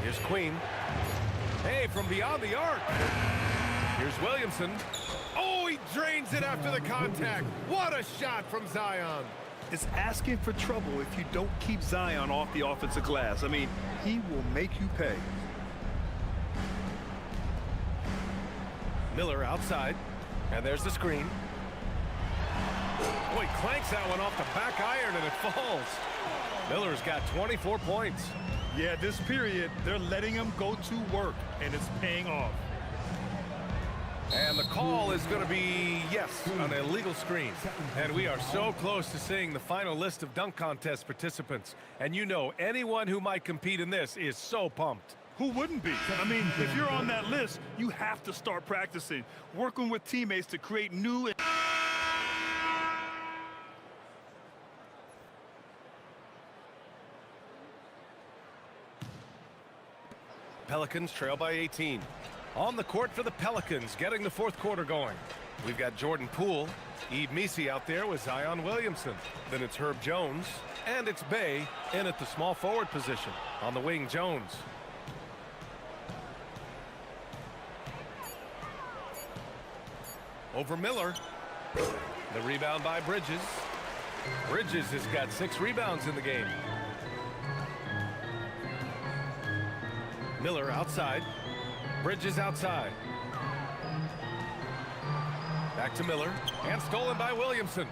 Here's Queen. Hey, from beyond the arc. Here's Williamson. Oh, he drains it after the contact. What a shot from Zion. It's asking for trouble if you don't keep Zion off the offensive glass. I mean, he will make you pay. Miller outside, and there's the screen. Boy, clanks that one off the back iron, and it falls. Miller's got 24 points. Yeah, this period, they're letting him go to work, and it's paying off. And the call is going to be, yes, an illegal screen. And we are so close to seeing the final list of dunk contest participants. And you know, anyone who might compete in this is so pumped. Who wouldn't be? I mean, if you're on that list, you have to start practicing, working with teammates to create new... Pelicans trail by 18. On the court for the Pelicans, getting the fourth quarter going. We've got Jordan Poole, Yves Missi out there with Zion Williamson. Then it's Herb Jones, and it's Bey in at the small forward position. On the wing, Jones. Over Miller. The rebound by Bridges. Bridges has got 6 rebounds in the game. Miller outside. Bridges outside. Back to Miller. And stolen by Williamson.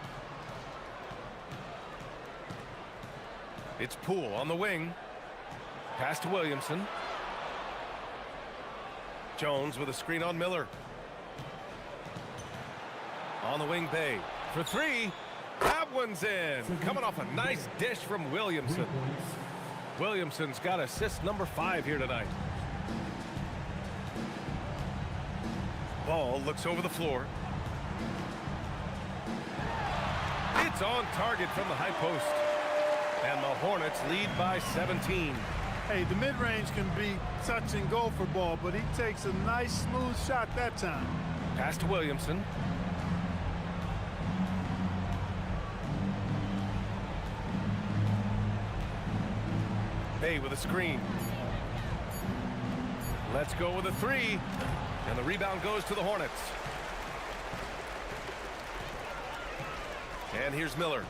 It's Poole on the wing. Pass to Williamson. Jones with a screen on Miller. On the wing, Bey. For 3. That one's in. Coming off a nice dish from Williamson. Williamson's got assist number 5 here tonight. Ball looks over the floor. It's on target from the high post. And the Hornets lead by 17. Hey, the mid-range can be touch and go for ball, but he takes a nice smooth shot that time. Pass to Williamson. Bey with a screen. Let's go with a 3. And the rebound goes to the Hornets. And here's Miller.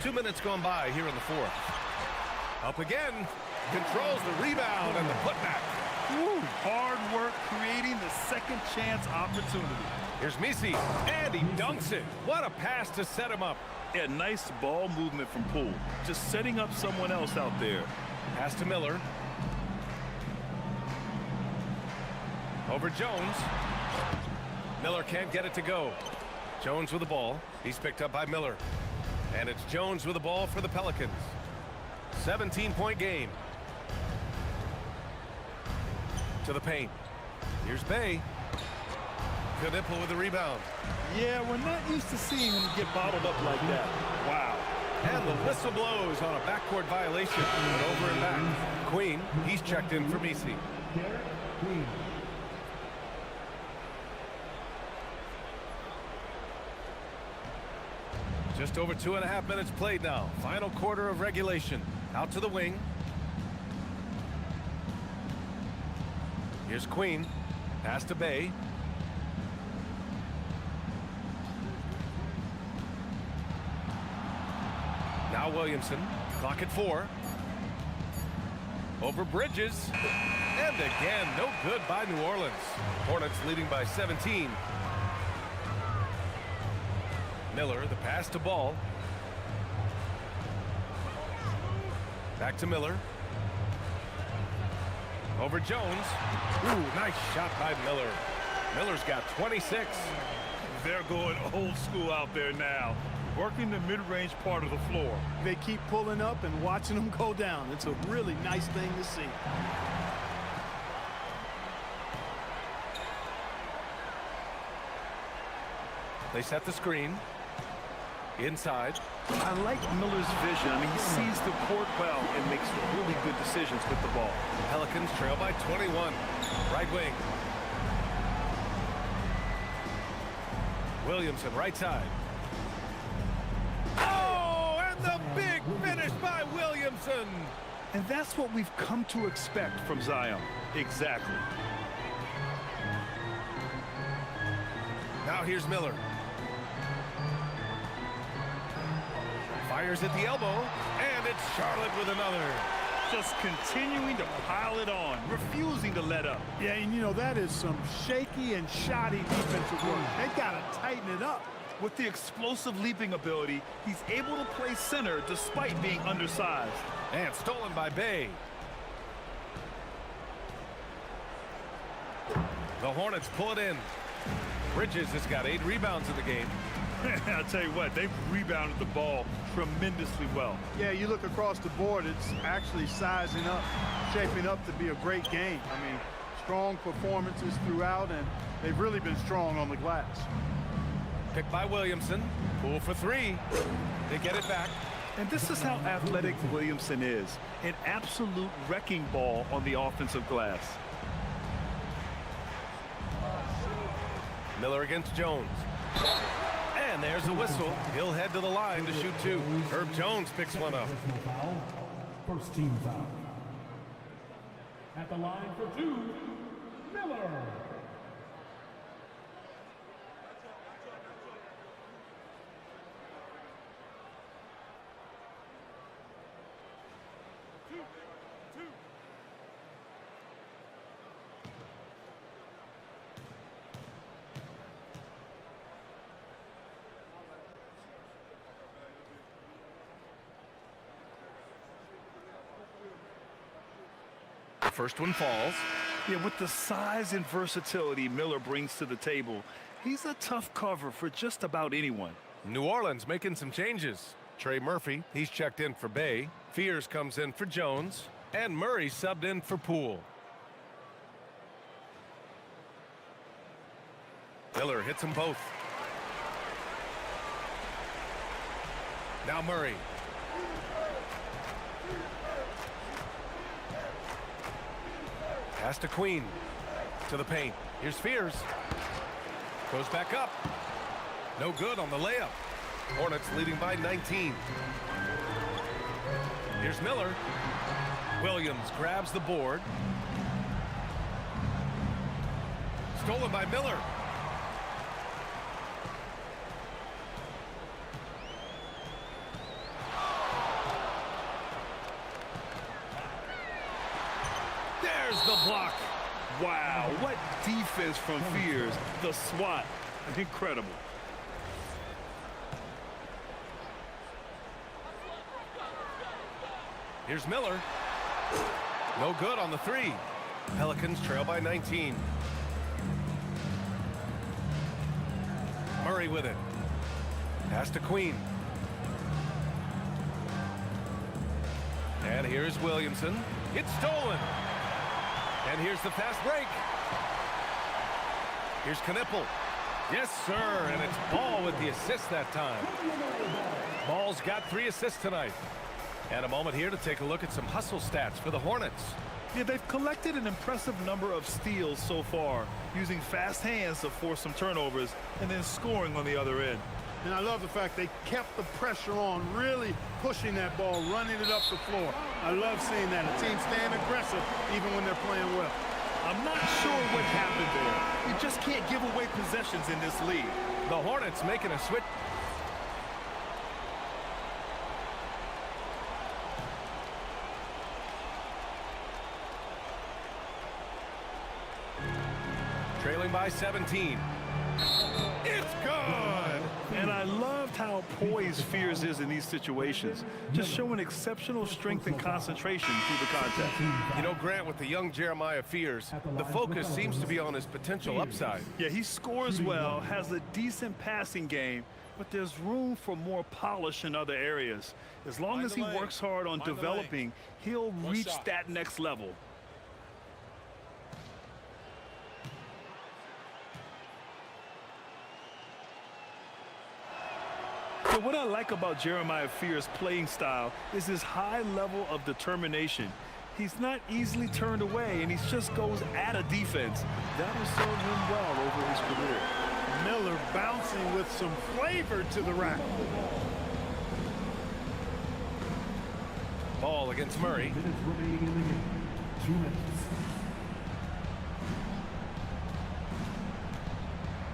2 minutes gone by here in the fourth. Up again. Controls the rebound and the putback. Woo, hard work creating the second chance opportunity. Here's Missi, and he dunks it. What a pass to set him up. Yeah, nice ball movement from Poole. Just setting up someone else out there. Pass to Miller. Over Jones. Miller can't get it to go. Jones with the ball. He's picked up by Miller. And it's Jones with the ball for the Pelicans. 17-point game. To the paint. Here's Bey. Knipple with the rebound. Yeah, we're not used to seeing him get bottled up like that. Wow. And the whistle blows on a backcourt violation. Over and back. Queen, he's checked in for Missi. Just over 2.5 minutes played now. Final quarter of regulation. Out to the wing. Here's Queen. Pass to Bey. Now Williamson. Clock at 4. Over Bridges. And again, no good by New Orleans. Hornets leading by 17. Miller, the pass to Ball. Back to Miller. Over Jones. Ooh, nice shot by Miller. Miller's got 26. They're going old school out there now. Working the mid-range part of the floor. They keep pulling up and watching them go down. It's a really nice thing to see. They set the screen. Inside. I like Miller's vision. I mean, he sees the court well and makes really good decisions with the ball. Pelicans trail by 21. Right wing. Williamson, right side. Oh, and the big finish by Williamson. And that's what we've come to expect from Zion. Exactly. Now here's Miller. Fires at the elbow, and it's Charlotte with another. Just continuing to pile it on, refusing to let up. Yeah, and you know, that is some shaky and shoddy defensive work. They got to tighten it up. With the explosive leaping ability, he's able to play center despite being undersized. And stolen by Bay. The Hornets pull it in. Bridges has got 8 rebounds in the game. I'll tell you what, they've rebounded the ball tremendously well. Yeah, you look across the board, it's actually sizing up, shaping up to be a great game. I mean, strong performances throughout, and they've really been strong on the glass. Picked by Williamson. Poole for 3. They get it back. And this is how athletic Williamson is. An absolute wrecking ball on the offensive glass. Miller against Jones. And there's a whistle. He'll head to the line to shoot 2. Herb Jones picks one up. First team foul. At the line for 2, Miller. The first one falls. Yeah, with the size and versatility Miller brings to the table, he's a tough cover for just about anyone. New Orleans making some changes. Trey Murphy, he's checked in for Bay. Fears comes in for Jones. And Murray subbed in for Poole. Miller hits them both. Now Murray. Pass to Queen. To the paint. Here's Fears. Goes back up. No good on the layup. Hornets leading by 19. Here's Miller. Williams grabs the board. Stolen by Miller. There's the block. Wow, what defense from Fears. The SWAT. Incredible. Here's Miller. No good on the 3. Pelicans trail by 19. Murray with it. Pass to Queen. And here's Williamson. It's stolen. And here's the fast break. Here's Knipple. Yes, sir. And it's Ball with the assist that time. Ball's got 3 assists tonight. And a moment here to take a look at some hustle stats for the Hornets. Yeah, they've collected an impressive number of steals so far, using fast hands to force some turnovers and then scoring on the other end. And I love the fact they kept the pressure on, really pushing that ball, running it up the floor. I love seeing that. A team staying aggressive even when they're playing well. I'm not sure what happened there. You just can't give away possessions in this league. The Hornets making a switch. Trailing by 17. It's good! And I loved how poised Fears is in these situations, just showing exceptional strength and concentration through the contact. You know, Grant, with the young Jeremiah Fears, the focus seems to be on his potential upside. Yeah, he scores well, has a decent passing game, but there's room for more polish in other areas. As long as he works hard on developing, he'll reach that next level. So what I like about Jeremiah Fears' playing style is his high level of determination. He's not easily turned away, and he just goes at a defense. That'll serve him well over his career. Miller bouncing with some flavor to the rack. Ball ball against Murray. Minutes remaining in the game. 2 minutes.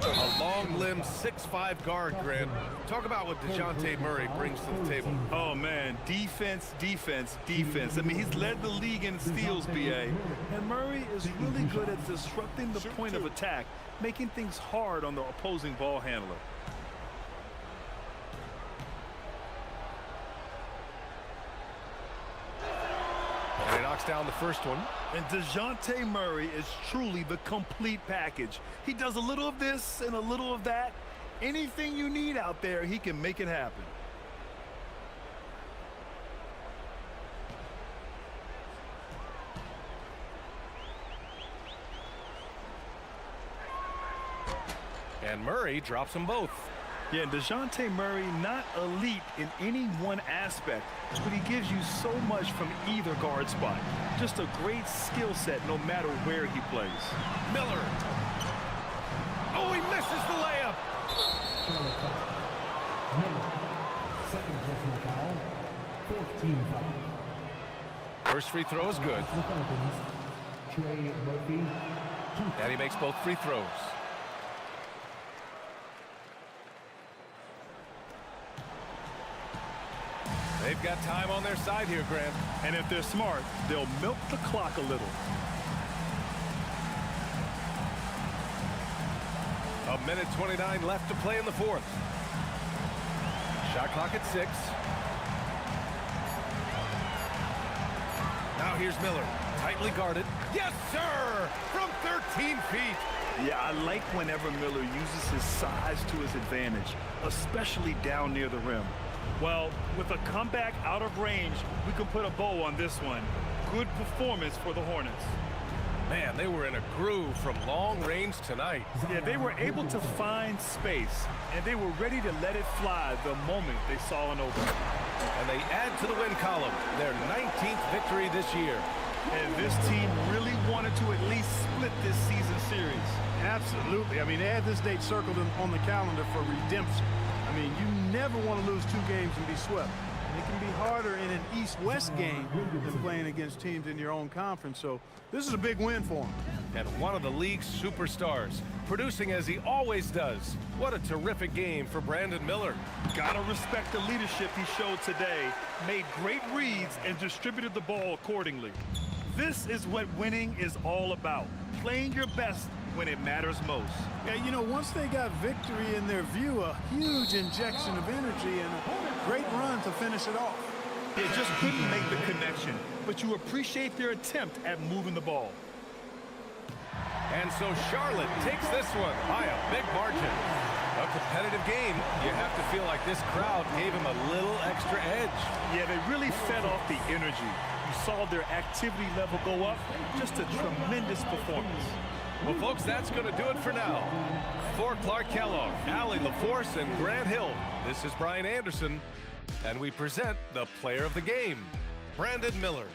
A long-limbed 6'5" guard, Grant. Talk about what DeJounte Murray brings to the table. Oh, man, defense, defense, defense. I mean, he's led the league in steals, B.A. And Murray is really good at disrupting the point of attack, making things hard on the opposing ball handler. And he knocks down the first one. And DeJounte Murray is truly the complete package. He does a little of this and a little of that. Anything you need out there, he can make it happen. And Murray drops them both. Yeah, DeJounte Murray, not elite in any one aspect, but he gives you so much from either guard spot. Just a great skill set no matter where he plays. Miller. Oh, he misses the layup. Charlotte foul. Miller. Second personal foul. 14 foul. First free throw is good. The Pelicans. Trey Murphy. And he makes both free throws. They've got time on their side here, Grant. And if they're smart, they'll milk the clock a little. A minute 29 left to play in the fourth. Shot clock at 6. Now here's Miller. Tightly guarded. Yes, sir! From 13 feet. Yeah, I like whenever Miller uses his size to his advantage, especially down near the rim. Well, with a comeback out of range, we can put a bow on this one. Good performance for the Hornets. Man, they were in a groove from long range tonight. Yeah, they were able to find space, and they were ready to let it fly the moment they saw an opening. And they add to the win column, their 19th victory this year. And this team really wanted to at least split this season series. Absolutely. I mean, they had this date circled on the calendar for redemption. I mean, you never want to lose 2 games and be swept. And it can be harder in an East-West game than playing against teams in your own conference. So this is a big win for them. And one of the league's superstars, producing as he always does. What a terrific game for Brandon Miller. Gotta respect the leadership he showed today. Made great reads and distributed the ball accordingly. This is what winning is all about. Playing your best when it matters most. Yeah, you know, once they got victory in their view, a huge injection of energy and a great run to finish it off. They just couldn't make the connection, but you appreciate their attempt at moving the ball. And so Charlotte takes this one by a big margin. A competitive game. You have to feel like this crowd gave him a little extra edge. Yeah, they really fed off the energy. You saw their activity level go up. Just a tremendous performance. Well, folks, that's going to do it for now. For Clark Kellogg, Allie LaForce, and Grant Hill, this is Brian Anderson, and we present the player of the game, Brandon Miller.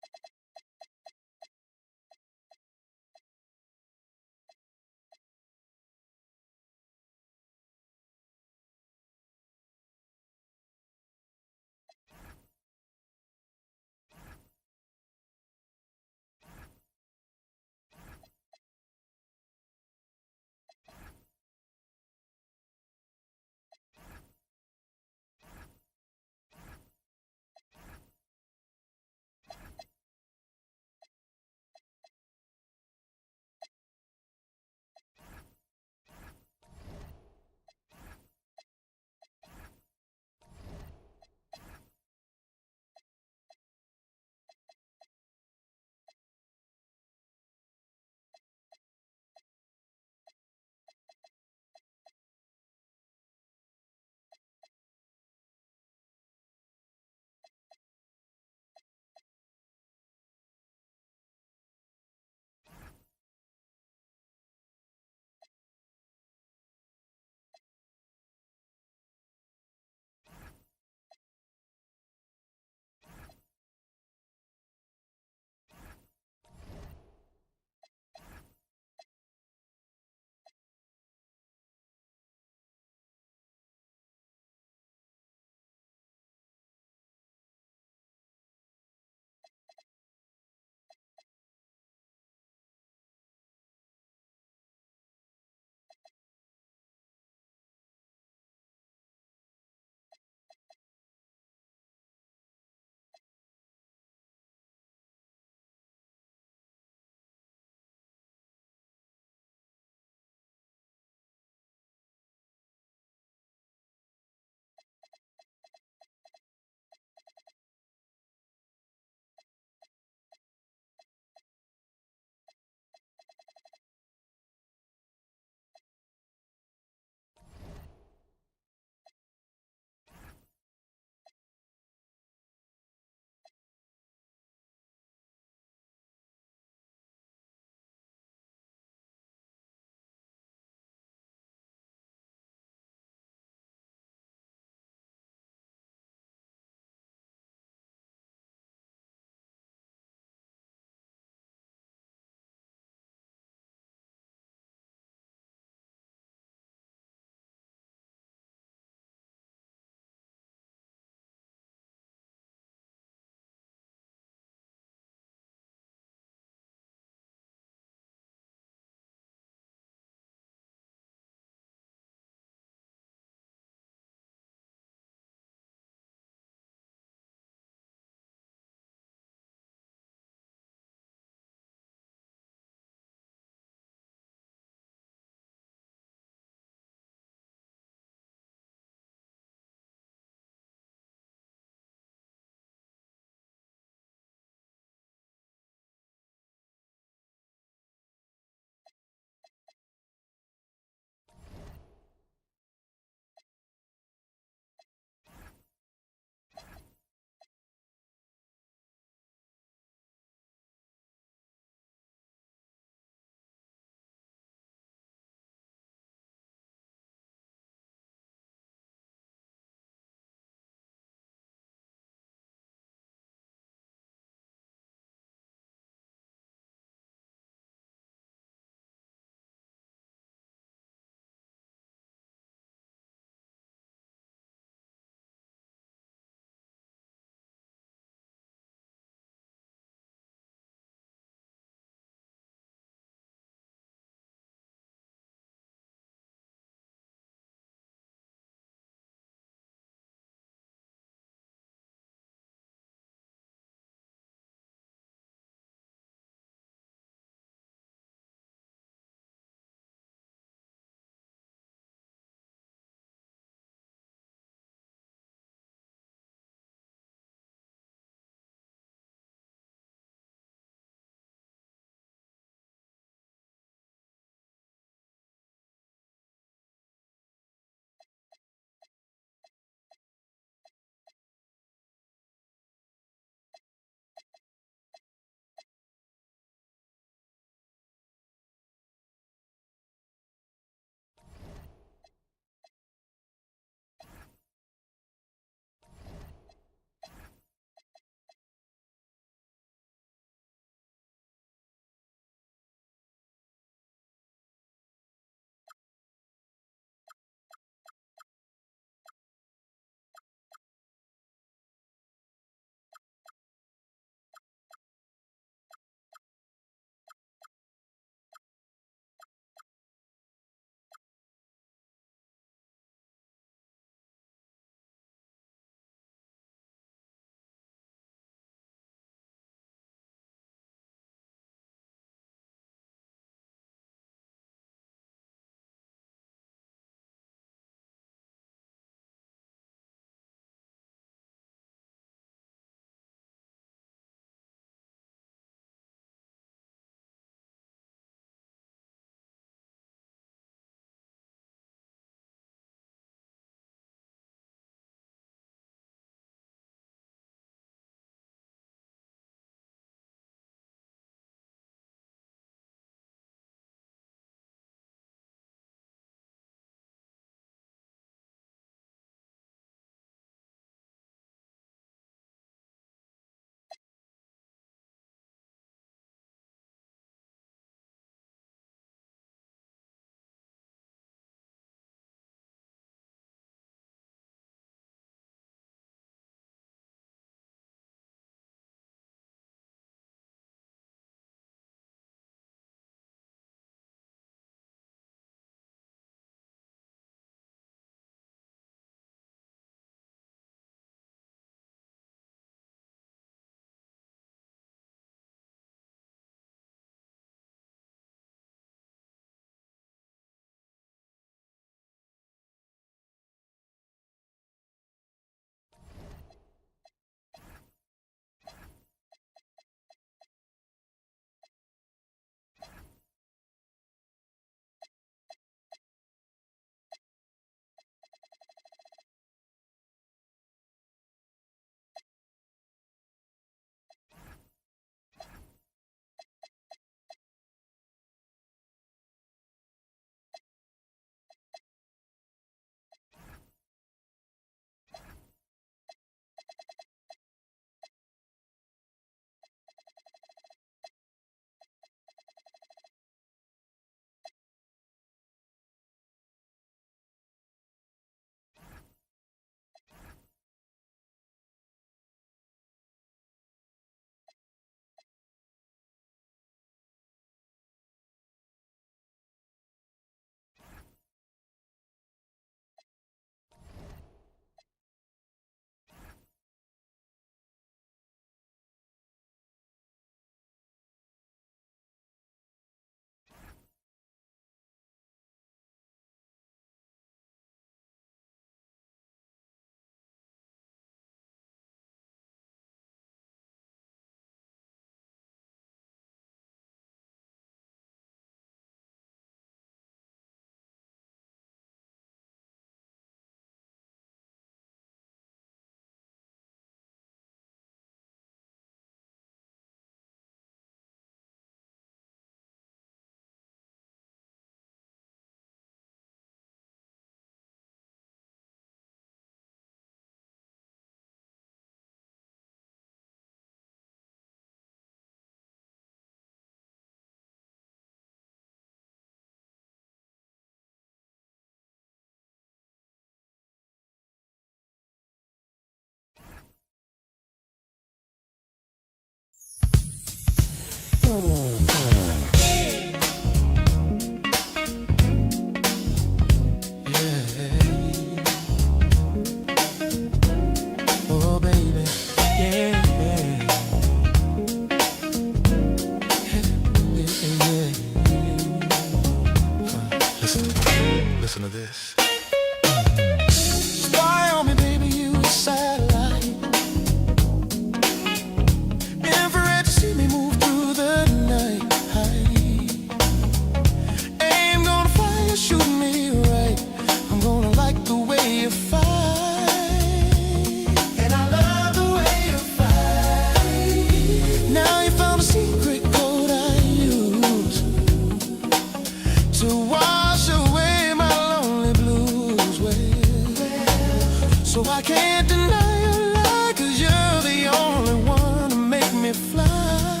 I can't deny your lie, 'cause you're the only one to make me fly.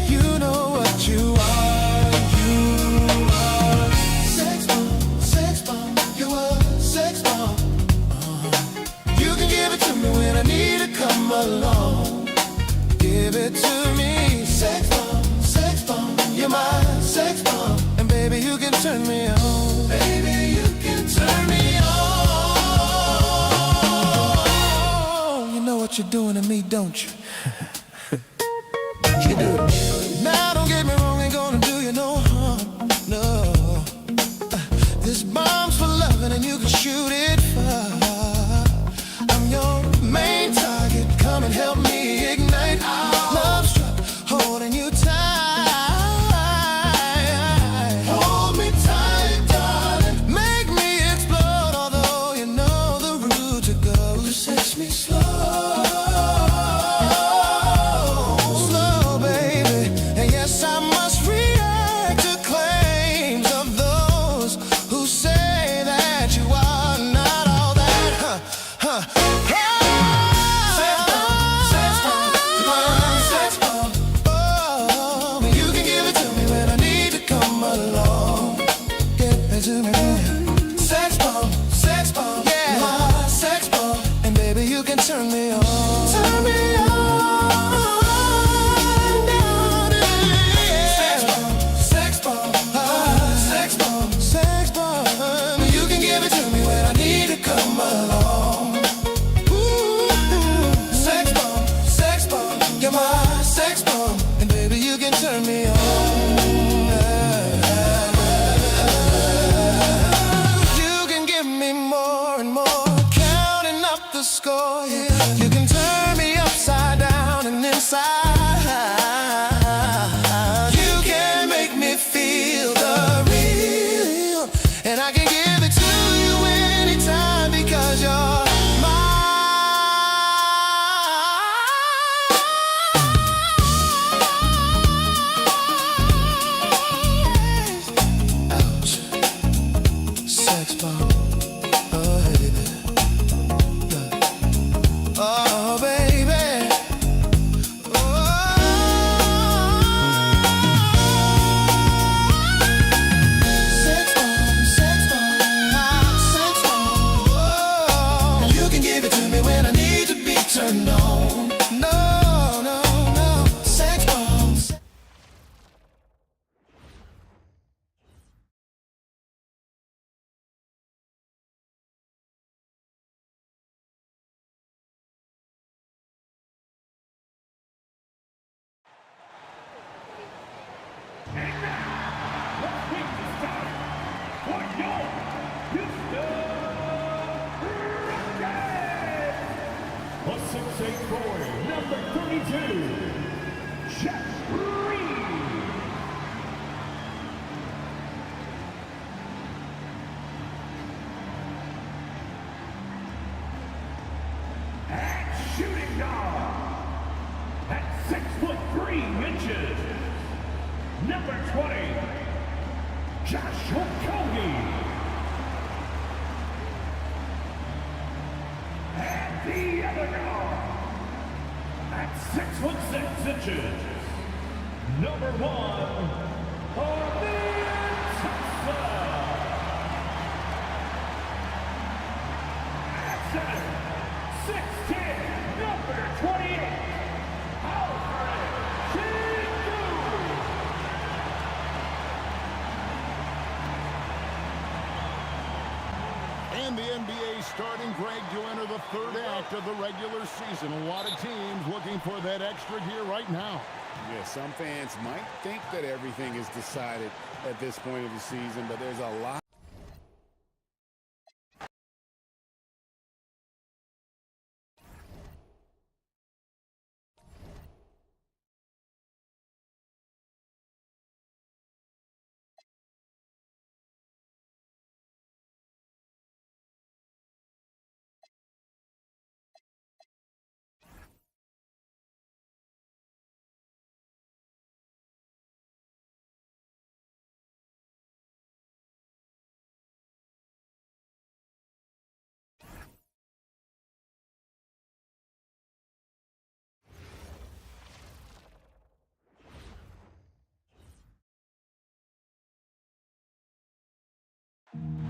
You know what you are, you are. Sex bomb, sex bomb, you are sex bomb. You can give it to me when I need to come along. Give it to me, sex bomb, you're my sex bomb. And baby, you can turn me on. Baby, you can turn me on. You know what you're doing to me, don't you? You do. Now don't get me wrong, ain't gonna do you no harm, no. This bomb's for loving and you can shoot it far. I'm your main target, come and help me ignite. Love struck, holding you tight. Hold me tight, darling. Make me explode, although you know the route to go. Sex me slow. Slow, baby. And yes, I must react to claims of those who say that you are not all that. You can give it to me when I need to come along. Give it to me. Sex bomb, yeah. My sex bomb. And baby, you can turn me on. Turn me on. Sex bomb, sex bomb. You can give it to me when I need to come along. Ooh, sex bomb, you're my sex bomb. And baby, you can turn me on. You can give me more and more, counting up the score. Yeah. You can turn me upside down and inside. You can make me feel the real, and I can give it to you anytime because you're sex bomb. Oh, baby. Oh, baby. Oh. Sex bomb, sex bomb. Oh. You can give it to me when I need to be turned on. No, no, no. Sex bomb. A 6'8" boy, number 32, Jeff Reed. And shooting guard at 6'3", number 20, Josh Okogie. And the other guard at 6'6", number 1, Amir Thompson. At center, 6'10", number 28, Alfred Chingu. And the NBA starting, Greg, to enter the third act of the regular season. A lot of teams looking for that extra gear right now. Yeah, some fans might think that everything is decided at this point of the season, but there's a lot.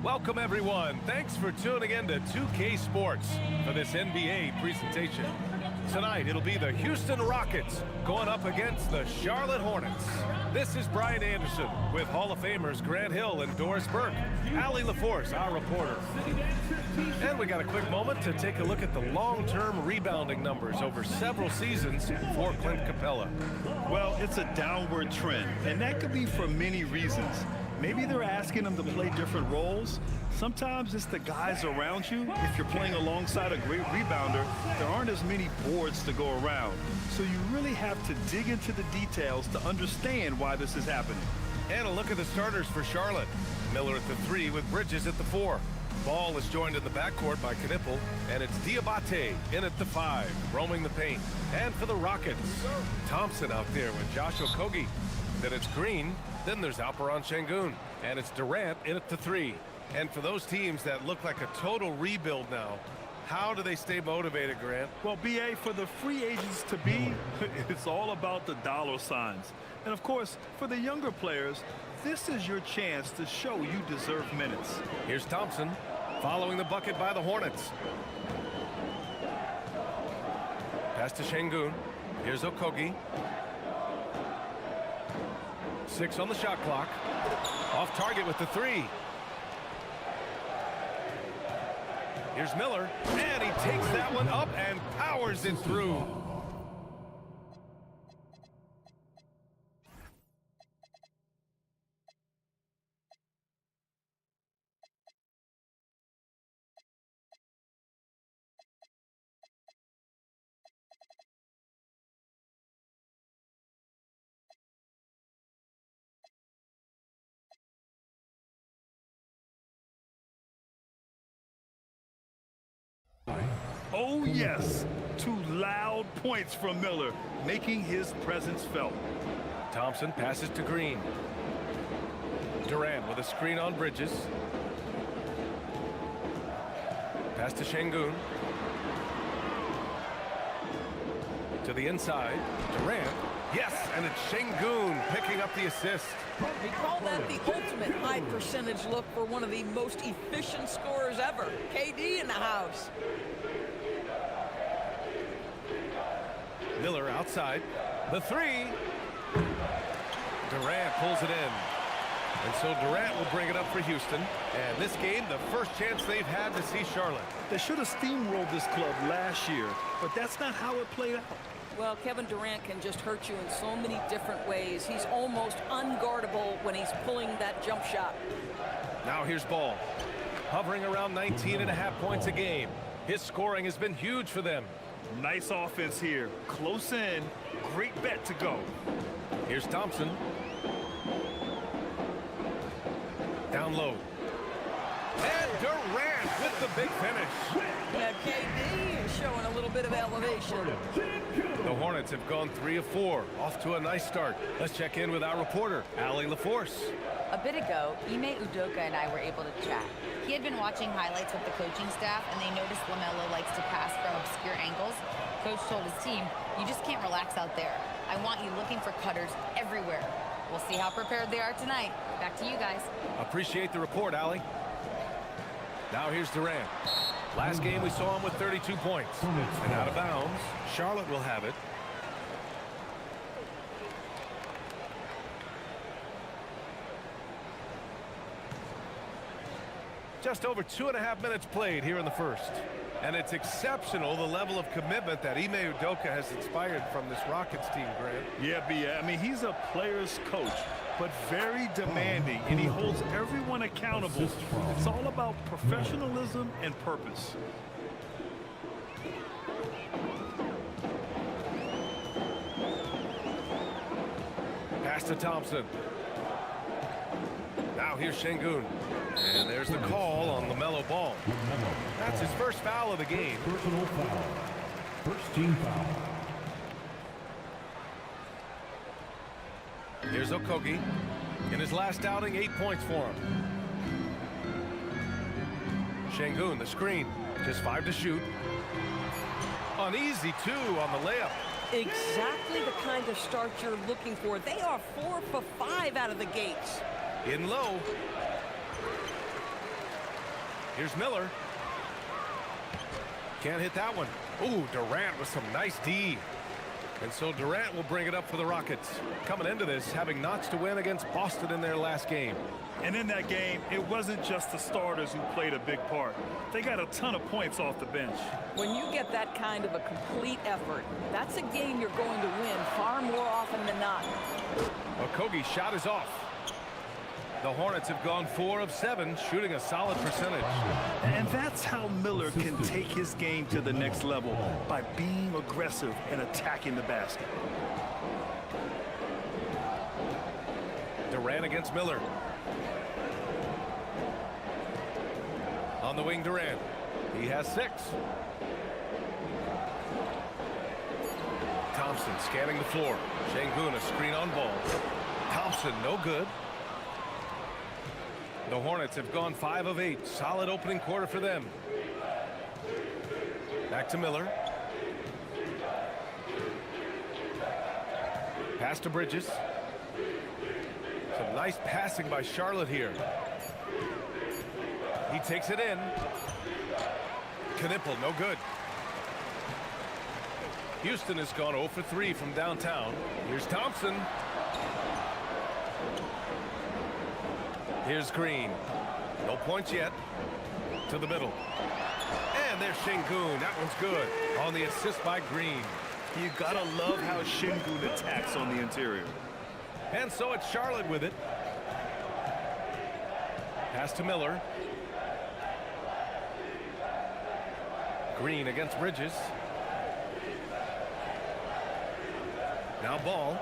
Welcome, everyone. Thanks for tuning in to 2K Sports for this NBA presentation. Tonight, it'll be the Houston Rockets going up against the Charlotte Hornets. This is Brian Anderson with Hall of Famers Grant Hill and Doris Burke. Allie LaForce, our reporter. And we got a quick moment to take a look at the long-term rebounding numbers over several seasons for Clint Capella. Well, it's a downward trend, and that could be for many reasons. Maybe they're asking them to play different roles. Sometimes it's the guys around you. If you're playing alongside a great rebounder, there aren't as many boards to go around. So you really have to dig into the details to understand why this is happening. And a look at the starters for Charlotte. Miller at the 3 with Bridges at the 4. Ball is joined in the backcourt by Knipple, and it's Diabate in at the 5, roaming the paint. And for the Rockets, Thompson out there with Josh Okogie. Then it's Green. Then there's Alperen Sengun, and it's Durant in at the 3. And for those teams that look like a total rebuild now, how do they stay motivated, Grant? Well, BA, for the free agents to be, it's all about the dollar signs. And of course, for the younger players, this is your chance to show you deserve minutes. Here's Thompson, following the bucket by the Hornets. Pass to Sengun. Here's Okogie. 6 on the shot clock. Off target with the 3. Here's Miller, and he takes that one up and powers it through. Oh, yes. 2 loud points from Miller, making his presence felt. Thompson passes to Green. Durant with a screen on Bridges. Pass to Sengun. To the inside. Durant. Yes, and it's Sengun picking up the assist. We call that the ultimate high percentage look for one of the most efficient scorers ever. KD in the house. Miller outside. The 3. Durant pulls it in. And so Durant will bring it up for Houston. And this game, the first chance they've had to see Charlotte. They should have steamrolled this club last year, but that's not how it played out. Well, Kevin Durant can just hurt you in so many different ways. He's almost unguardable when he's pulling that jump shot. Now here's Ball. Hovering around 19.5 points a game. His scoring has been huge for them. Nice offense here. Close in. Great bet to go. Here's Thompson. Down low. And Durant with the big finish. Now KD is showing a little bit of elevation. The Hornets have gone 3 of 4. Off to a nice start. Let's check in with our reporter, Allie LaForce. A bit ago, Ime Udoka and I were able to chat. He had been watching highlights with the coaching staff, and they noticed LaMelo likes to pass from obscure angles. Coach told his team, you just can't relax out there. I want you looking for cutters everywhere. We'll see how prepared they are tonight. Back to you guys. Appreciate the report, Allie. Now here's Durant. Last game we saw him with 32 points. And out of bounds, Charlotte will have it. Just over 2.5 minutes played here in the first. And it's exceptional, the level of commitment that Ime Udoka has inspired from this Rockets team, Grant. Yeah, I mean, he's a player's coach, but very demanding, and he holds everyone accountable. It's all about professionalism and purpose. Pass to Thompson. Now here's Sengun. And there's the call on LaMelo Ball. That's his first foul of the game. Personal foul. First team foul. Here's Okogie. In his last outing, 8 points for him. Sengun, the screen. Just 5 to shoot. An easy 2 on the layup. Exactly the kind of start you're looking for. They are 4 for 5 out of the gates. In low. Here's Miller. Can't hit that one. Ooh, Durant with some nice D. And so Durant will bring it up for the Rockets. Coming into this, having notched to win against Boston in their last game. And in that game, it wasn't just the starters who played a big part. They got a ton of points off the bench. When you get that kind of a complete effort, that's a game you're going to win far more often than not. Okogie's shot is off. The Hornets have gone 4 of 7, shooting a solid percentage. And that's how Miller can take his game to the next level, by being aggressive and attacking the basket. Durant against Miller. On the wing, Durant. He has 6. Thompson scanning the floor. Şengün a screen on ball. Thompson no good. The Hornets have gone 5 of 8. Solid opening quarter for them. Back to Miller. Pass to Bridges. Some nice passing by Charlotte here. He takes it in. Knipple, no good. Houston has gone 0 for 3 from downtown. Here's Thompson. Here's Green. No points yet. To the middle. And there's Şengün. That one's good. On the assist by Green. You gotta love how Şengün attacks on the interior. And so it's Charlotte with it. Pass to Miller. Green against Bridges. Now Ball.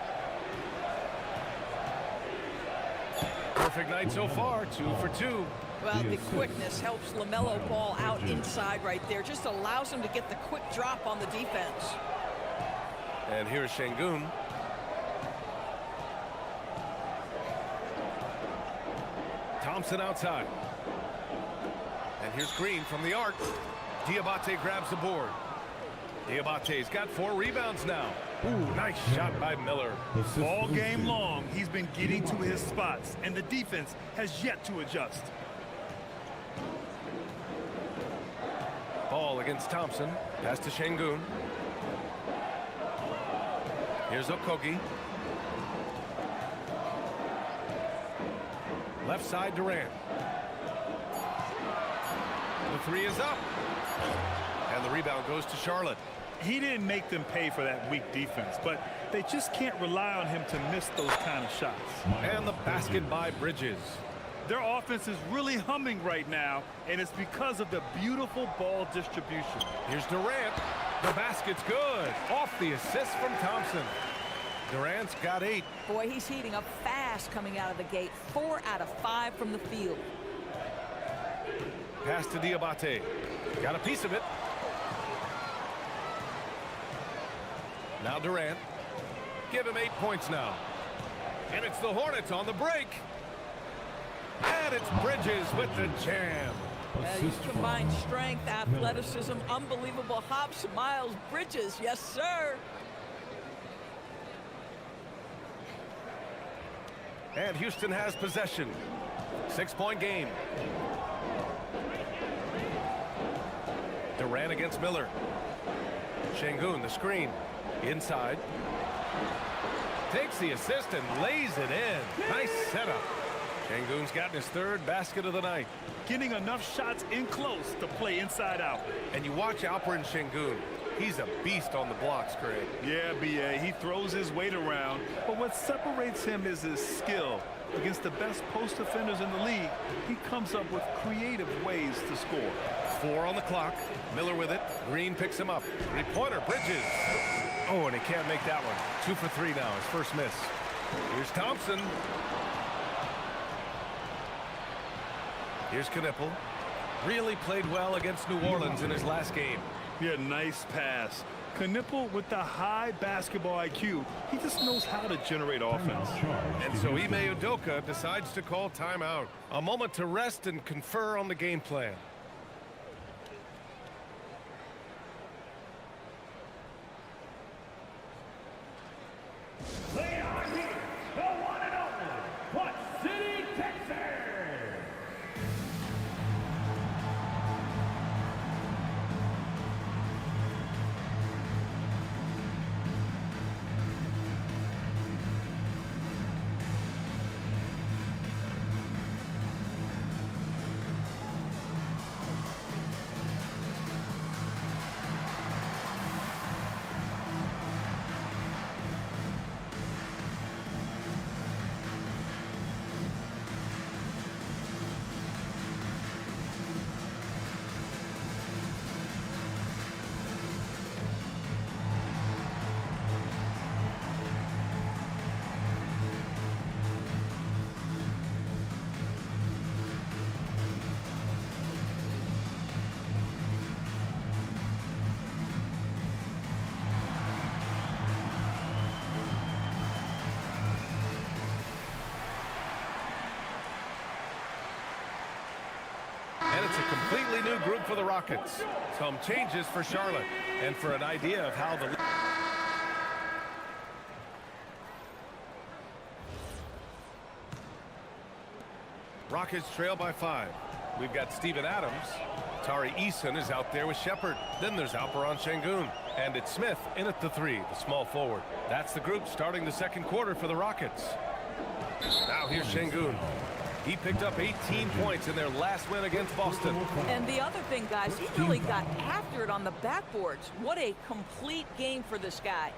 Perfect night so far, 2 for 2. Well, the quickness helps LaMelo Ball out inside right there. Just allows him to get the quick drop on the defense. And here's Şengün. Thompson outside. And here's Green from the arc. Diabate grabs the board. Diabate's got 4 rebounds now. Ooh, nice shot by Miller. All game long, he's been getting to his spots, and the defense has yet to adjust. Ball against Thompson. Pass to Şengün. Here's Okogie. Left side, Durant. The 3 is up. And the rebound goes to Charlotte. He didn't make them pay for that weak defense, but they just can't rely on him to miss those kind of shots. And the basket by Bridges. Their offense is really humming right now, and it's because of the beautiful ball distribution. Here's Durant. The basket's good. Off the assist from Thompson. Durant's got 8. Boy, he's heating up fast coming out of the gate. 4 out of 5 from the field. Pass to Diabate. Got a piece of it. Now Durant. Give him 8 points now. And it's the Hornets on the break. And it's Bridges with the jam. You combine strength, athleticism, unbelievable hops. Miles Bridges, yes, sir. And Houston has possession. 6-point game. Durant against Miller. Şengün, the screen. Inside. Takes the assist and lays it in. Nice setup. Şengün's gotten his 3rd basket of the night. Getting enough shots in close to play inside out. And you watch Alperen Şengün. He's a beast on the blocks, Craig. Yeah, B.A., he throws his weight around, but what separates him is his skill. Against the best post defenders in the league, he comes up with creative ways to score. 4 on the clock. Miller with it. Green picks him up. 3-pointer, Bridges. Oh, and he can't make that one. 2 for 3 now, his first miss. Here's Thompson. Here's Knipple. Really played well against New Orleans in his last game. Yeah, nice pass. Knipple with the high basketball IQ. He just knows how to generate offense. And so Ime Udoka decides to call timeout. A moment to rest and confer on the game plan. They are here, the one and only Clutch City, Texas. entirely new group for the Rockets. Some changes for Charlotte, and for an idea of how the... Rockets trail by 5. We've got Steven Adams. Tari Eason is out there with Shepard. Then there's Alperen Şengün. And it's Smith in at the 3, the small forward. That's the group starting the second quarter for the Rockets. Now here's Şengün. He picked up 18 points in their last win against Boston. And the other thing, guys, he really got after it on the backboards. What a complete game for this guy.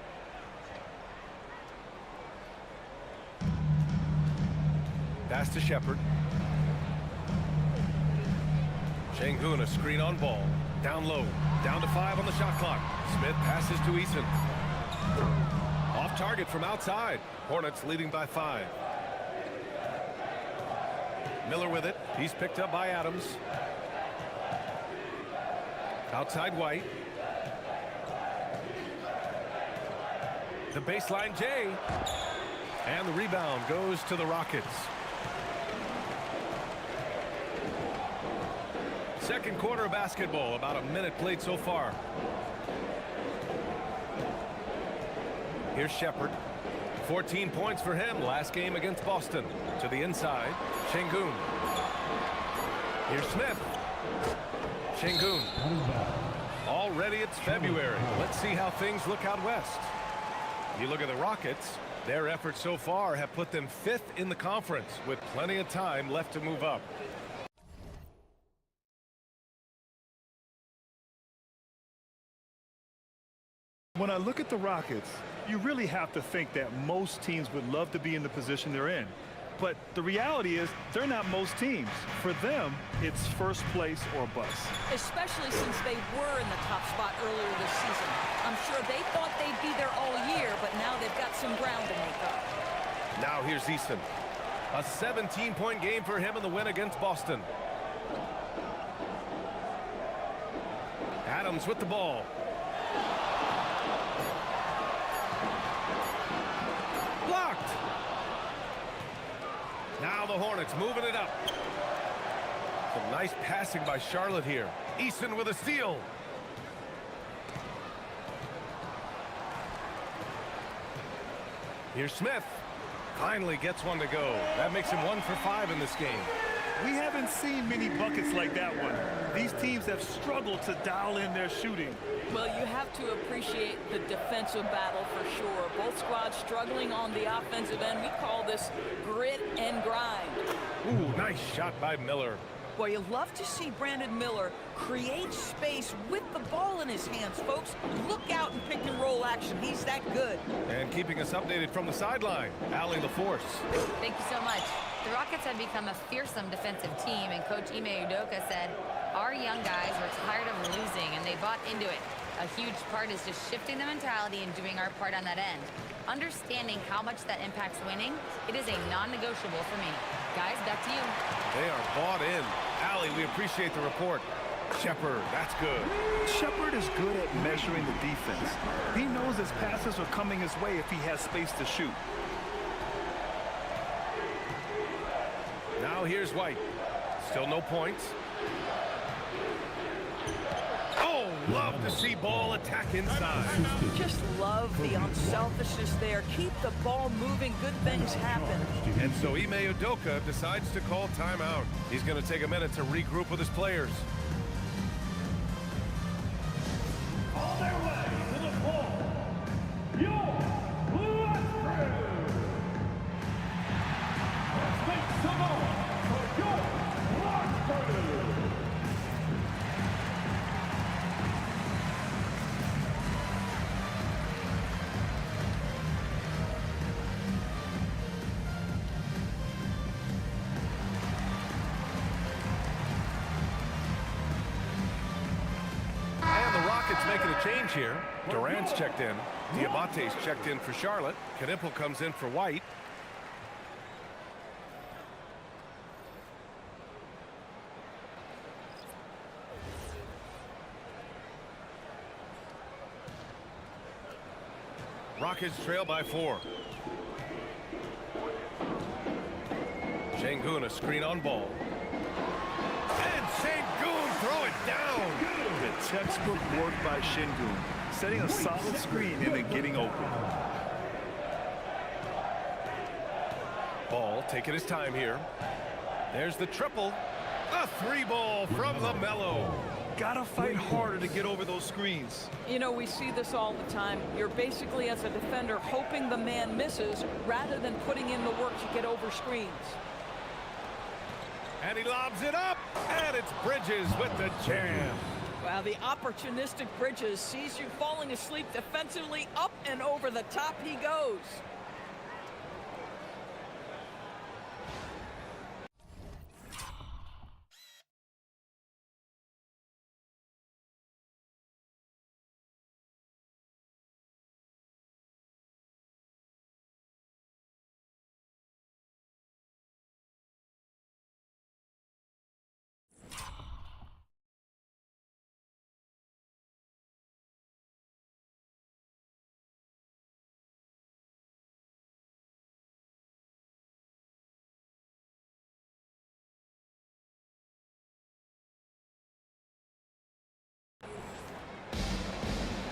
Pass to Shepard. Şengün, a screen on ball. Down low. Down to 5 on the shot clock. Smith passes to Eason. Off target from outside. Hornets leading by 5. Miller with it. He's picked up by Adams. Outside White. The baseline Jay. And the rebound goes to the Rockets. Second quarter of basketball, about a minute played so far. Here's Shepard. 14 points for him last game against Boston. To the inside, Şengün. Here's Smith. Şengün. Already it's February. Let's see how things look out west. You look at the Rockets, their efforts so far have put them 5th in the conference with plenty of time left to move up. When I look at the Rockets, you really have to think that most teams would love to be in the position they're in. But the reality is, they're not most teams. For them, it's first place or bust. Especially since they were in the top spot earlier this season. I'm sure they thought they'd be there all year, but now they've got some ground to make up. Now here's Eason. A 17-point game for him in the win against Boston. Adams with the ball. Blocked. Now the Hornets moving it up. Some nice passing by Charlotte here. Eason with a steal. Here's Smith. Finally gets one to go. That makes him 1 for 5 in this game. We haven't seen many buckets like that one. These teams have struggled to dial in their shooting. Well, you have to appreciate the defensive battle for sure. Both squads struggling on the offensive end. We call this grit and grind. Ooh, nice shot by Miller. Well, you love to see Brandon Miller create space with the ball in his hands, folks. Look out in pick and roll action. He's that good. And keeping us updated from the sideline, Allie LaForce. Thank you so much. The Rockets have become a fearsome defensive team, and Coach Ime Udoka said, our young guys were tired of losing, and they bought into it. A huge part is just shifting the mentality and doing our part on that end. Understanding how much that impacts winning, it is a non-negotiable for me. Guys, back to you. They are bought in. Allie, we appreciate the report. Shepard, that's good. Shepard is good at measuring the defense. He knows his passes are coming his way if he has space to shoot. Now here's White. Still no points. Oh, love to see ball attack inside. Just love the unselfishness there. Keep the ball moving. Good things happen. And so Ime Udoka decides to call timeout. He's going to take a minute to regroup with his players. On their way to the floor, your Blue Crew. Let's make some noise for your Blue Crew. Making a change here. Durant's checked in. Diabate's checked in for Charlotte. Knipple comes in for White. Rockets trail by 4. Şengün, a screen on ball. And Şengün throw it down. The textbook work by Şengün, setting a solid screen and then getting open. Ball taking his time here. There's the triple. A 3-ball from LaMelo. Gotta fight harder to get over those screens. You know, we see this all the time. You're basically, as a defender, hoping the man misses rather than putting in the work to get over screens. And he lobs it up, and it's Bridges with the jam. Wow, the opportunistic Bridges sees you falling asleep defensively. Up and over the top he goes.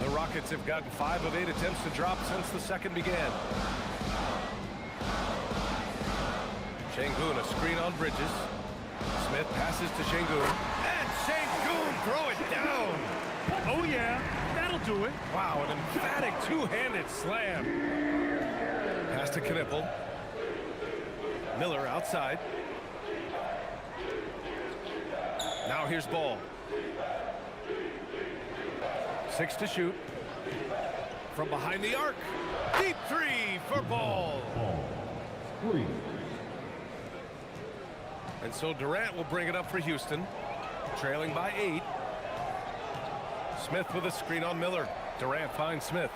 The Rockets have gotten 5 of 8 attempts to drop since the second began. Şengün, a screen on Bridges. Smith passes to Şengün. And Şengün throw it down. Oh yeah, that'll do it. Wow, an emphatic two-handed slam. Pass to Knipple. Miller outside. Now here's Ball. 6 to shoot. From behind the arc. Deep 3 for Ball. And so Durant will bring it up for Houston. Trailing by 8. Smith with a screen on Miller. Durant finds Smith.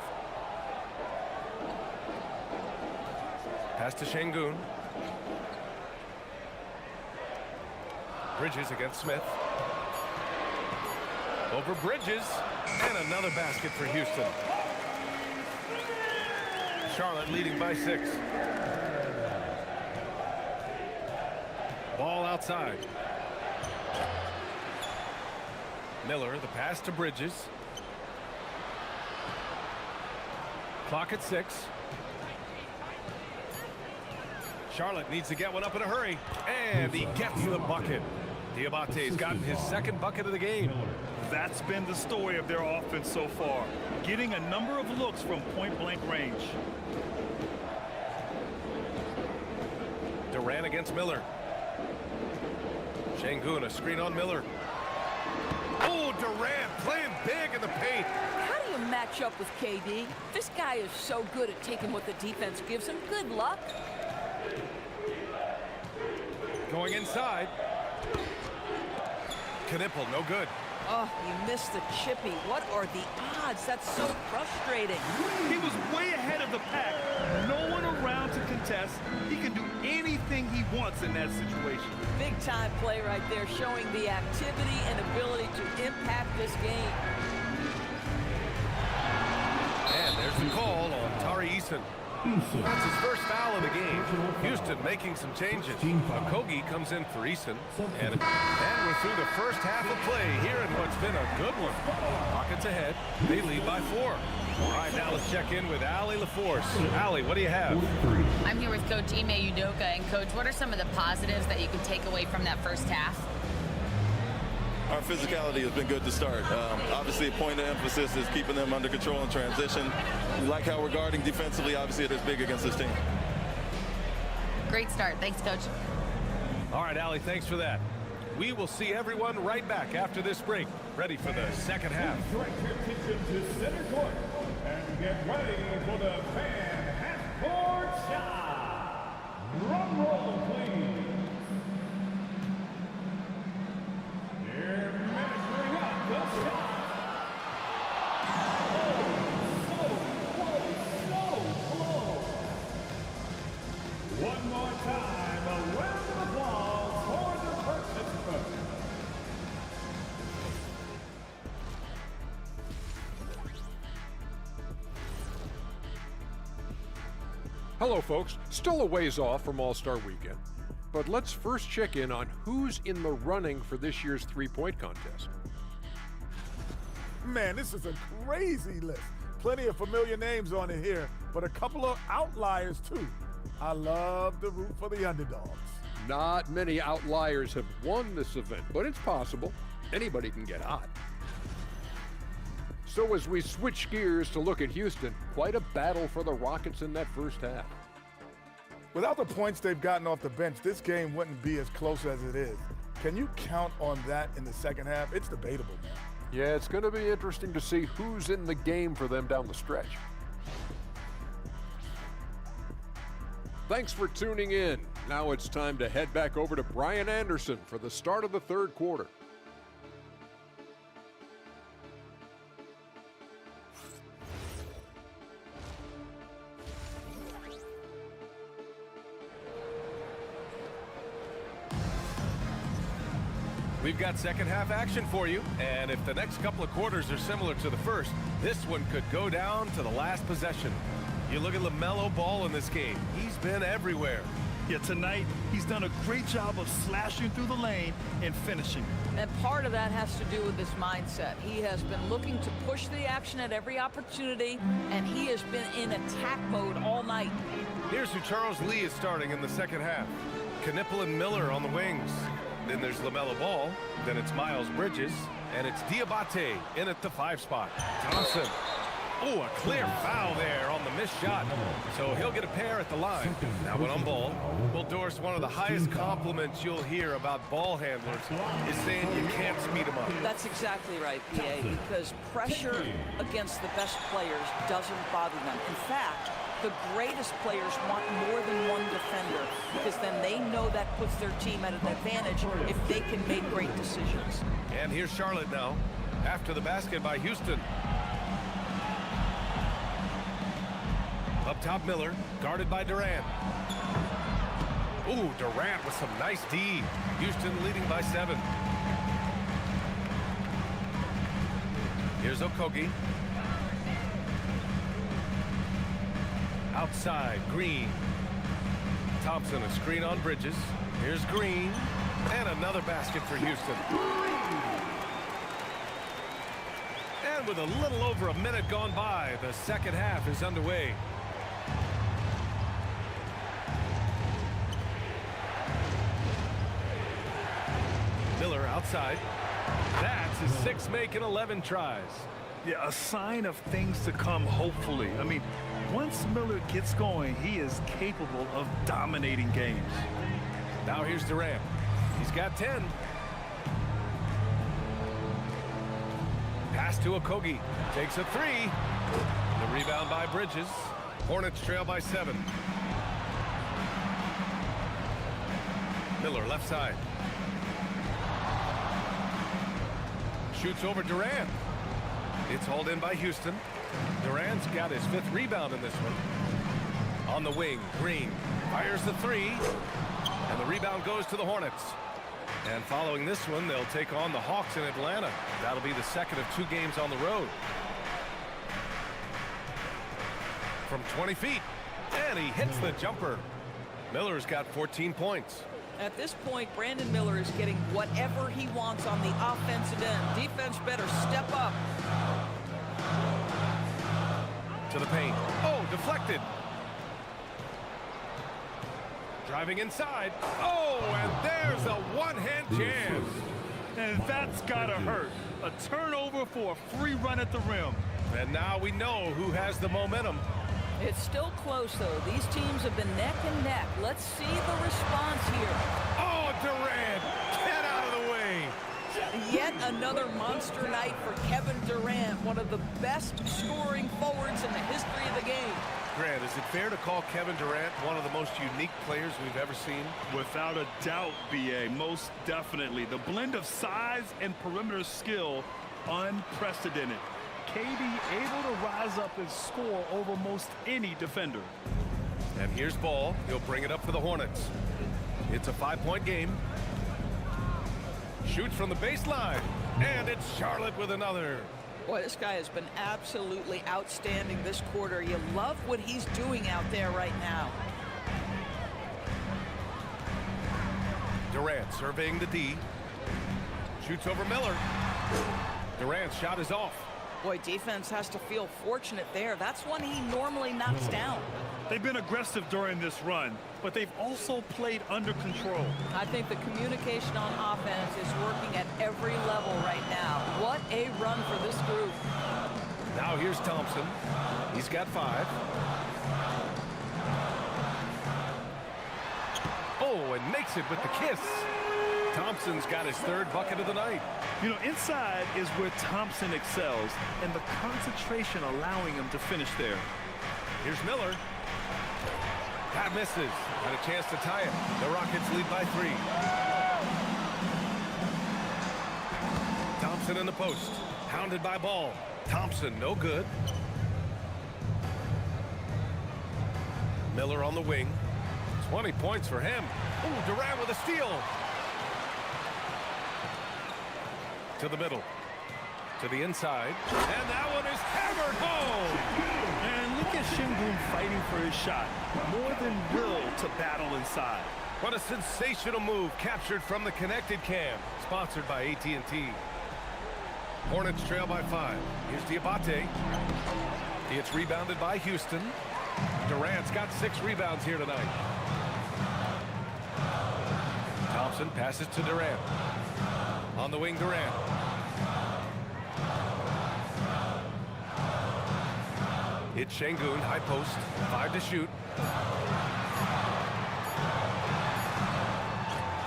Pass to Şengün. Bridges against Smith. Over Bridges. And another basket for Houston. Charlotte leading by 6. Ball outside. Miller, the pass to Bridges. Clock at 6. Charlotte needs to get one up in a hurry. And he gets the bucket. Diabate's gotten his second bucket of the game. That's been the story of their offense so far, getting a number of looks from point-blank range. Durant against Miller. Şengün, a screen on Miller. Oh, Durant playing big in the paint. How do you match up with KD? This guy is so good at taking what the defense gives him. Good luck. Going inside. Knipple, no good. Oh, you missed the chippy. What are the odds? That's so frustrating. He was way ahead of the pack. No one around to contest. He can do anything he wants in that situation. Big time play right there, showing the activity and ability to impact this game. And there's the call on Tari Eason. That's his first foul of the game. Houston making some changes. Okogie comes in for Eason. And we're through the first half of play here in what's been a good one. Rockets ahead. They lead by 4. All right, now let's check in with Allie LaForce. Allie, what do you have? I'm here with Coach Ime Udoka. And, Coach, what are some of the positives that you can take away from that first half? Our physicality has been good to start. Obviously, a point of emphasis is keeping them under control in transition. We like how we're guarding defensively. Obviously, it is big against this team. Great start. Thanks, Coach. All right, Allie, thanks for that. We will see everyone right back after this break, ready for the second half. Direct your attention to center court and get ready for the fan half-court shot. Drum roll, please. They're measuring up the shot. Slow. One more time, a round of applause for the participants. Hello, folks. Still a ways off from All-Star Weekend, But let's first check in on who's in the running for this year's three-point contest. Man, this is a crazy list. Plenty of familiar names on it here, but a couple of outliers too. I love to root for the underdogs. Not many outliers have won this event, but it's possible. Anybody can get hot. So as we switch gears to look at Houston, quite a battle for the Rockets in that first half. Without the points they've gotten off the bench, this game wouldn't be as close as it is. Can you count on that in the second half? It's debatable, man. Yeah, it's going to be interesting to see who's in the game for them down the stretch. Thanks for tuning in. Now it's time to head back over to Brian Anderson for the start of the third quarter. We've got second half action for you, and if the next couple of quarters are similar to the first, this one could go down to the last possession. You look at LaMelo Ball in this game. He's been everywhere. Yeah, tonight he's done a great job of slashing through the lane and finishing. And part of that has to do with his mindset. He has been looking to push the action at every opportunity, and he has been in attack mode all night. Here's who Charles Lee is starting in the second half. Knipple and Miller on the wings. Then there's LaMelo Ball, then it's Miles Bridges, and it's Diabate in at the 5 spot. Thompson. Oh, a clear foul there on the missed shot. So he'll get a pair at the line. Now when on ball, Will Dorst, one of the highest compliments you'll hear about ball handlers is saying you can't speed them up. That's exactly right, B.A., because pressure against the best players doesn't bother them. In fact, the greatest players want more than one defender because then they know that puts their team at an advantage if they can make great decisions. And here's Charlotte now, after the basket by Houston. Up top, Miller, guarded by Durant. Ooh, Durant with some nice D. Houston leading by 7. Here's Okogie. Outside, Green. Thompson, a screen on Bridges. Here's Green. And another basket for Houston. And with a little over a minute gone by, the second half is underway. Miller outside. That's his 6th make in 11 tries. Yeah, a sign of things to come, hopefully. I mean, once Miller gets going, he is capable of dominating games. Now here's Durant. He's got 10. Pass to Okogie. Takes a 3. The rebound by Bridges. Hornets trail by 7. Miller left side. Shoots over Durant. It's hauled in by Houston. Durant's got his 5th rebound in this one. On the wing, Green fires the 3. And the rebound goes to the Hornets. And following this one, they'll take on the Hawks in Atlanta. That'll be the second of 2 games on the road. From 20 feet. And he hits the jumper. Miller's got 14 points. At this point, Brandon Miller is getting whatever he wants on the offensive end. Defense better step up. To the paint. Oh, deflected. Driving inside. Oh, and there's a one-hand jam. And that's gotta hurt. A turnover for a free run at the rim. And now we know who has the momentum. It's still close, though. These teams have been neck and neck. Let's see the response here. Oh, Durant, get out of the way. Yet another monster night for Kevin Durant, one of the best scoring forwards in the history of the game. Grant, is it fair to call Kevin Durant one of the most unique players we've ever seen? Without a doubt, B.A., most definitely. The blend of size and perimeter skill, unprecedented. KD able to rise up and score over most any defender. And here's Ball. He'll bring it up for the Hornets. It's a 5-point game. Shoots from the baseline. And it's Charlotte with another. Boy, this guy has been absolutely outstanding this quarter. You love what he's doing out there right now. Durant surveying the D. Shoots over Miller. Durant's shot is off. Boy, defense has to feel fortunate there. That's one he normally knocks down. They've been aggressive during this run, but they've also played under control. I think the communication on offense is working at every level right now. What a run for this group. Now here's Thompson. He's got 5. Oh, and makes it with the kiss. Thompson's got his 3rd bucket of the night. You know, inside is where Thompson excels, and the concentration allowing him to finish there. Here's Miller. That misses. Got a chance to tie it. The Rockets lead by 3. Thompson in the post. Hounded by Ball. Thompson, no good. Miller on the wing. 20 points for him. Oh, Durant with a steal. To the middle. To the inside. And that one is hammered home. And look at Şengün fighting for his shot. More than will to battle inside. What a sensational move captured from the connected cam. Sponsored by AT&T. Hornets trail by 5. Here's Diabate. It's rebounded by Houston. Durant's got 6 rebounds here tonight. Thompson passes to Durant. On the wing, Durant. It's Şengün, high post, 5 to shoot.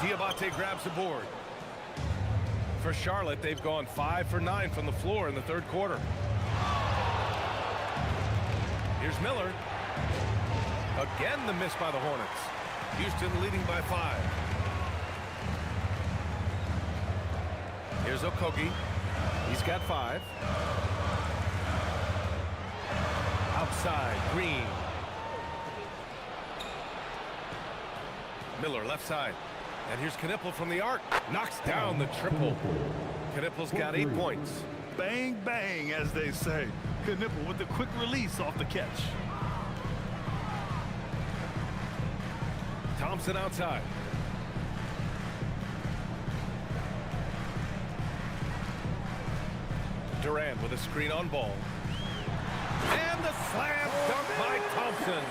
Diabate grabs the board. For Charlotte, they've gone 5 for 9 from the floor in the 3rd quarter. Here's Miller. Again, the miss by the Hornets. Houston leading by 5. Here's Okogie. He's got 5. Outside, Green. Miller left side. And here's Knipple from the arc. Knocks down the triple. Knipple's got 8 points. Bang, bang, as they say. Knipple with the quick release off the catch. Thompson outside. Durant with a screen on Ball. And the slam dunk by Thompson.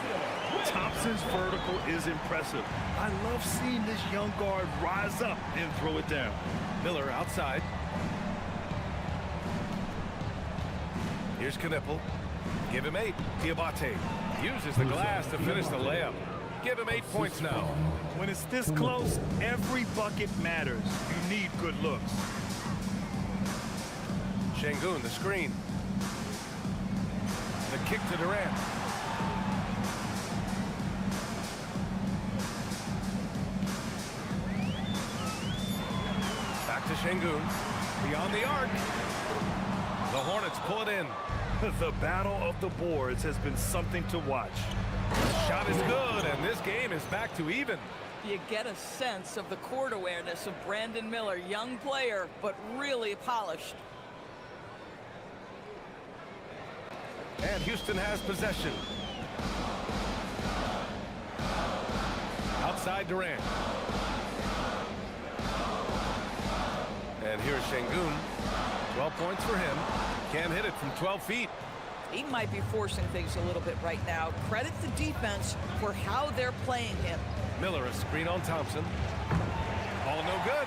Thompson's vertical is impressive. I love seeing this young guard rise up and throw it down. Miller outside. Here's Knipple. Give him 8. Diabate uses the glass to finish the layup. Give him 8 points now. When it's this close, every bucket matters. You need good looks. Şengün, the screen. The kick to Durant. Back to Şengün. Beyond the arc. The Hornets pull it in. The battle of the boards has been something to watch. Shot is good, and this game is back to even. You get a sense of the court awareness of Brandon Miller. Young player, but really polished. And Houston has possession. Outside Durant. And here's Şengün. 12 points for him. Can't hit it from 12 feet. He might be forcing things a little bit right now. Credit the defense for how they're playing him. Miller, a screen on Thompson. All no good.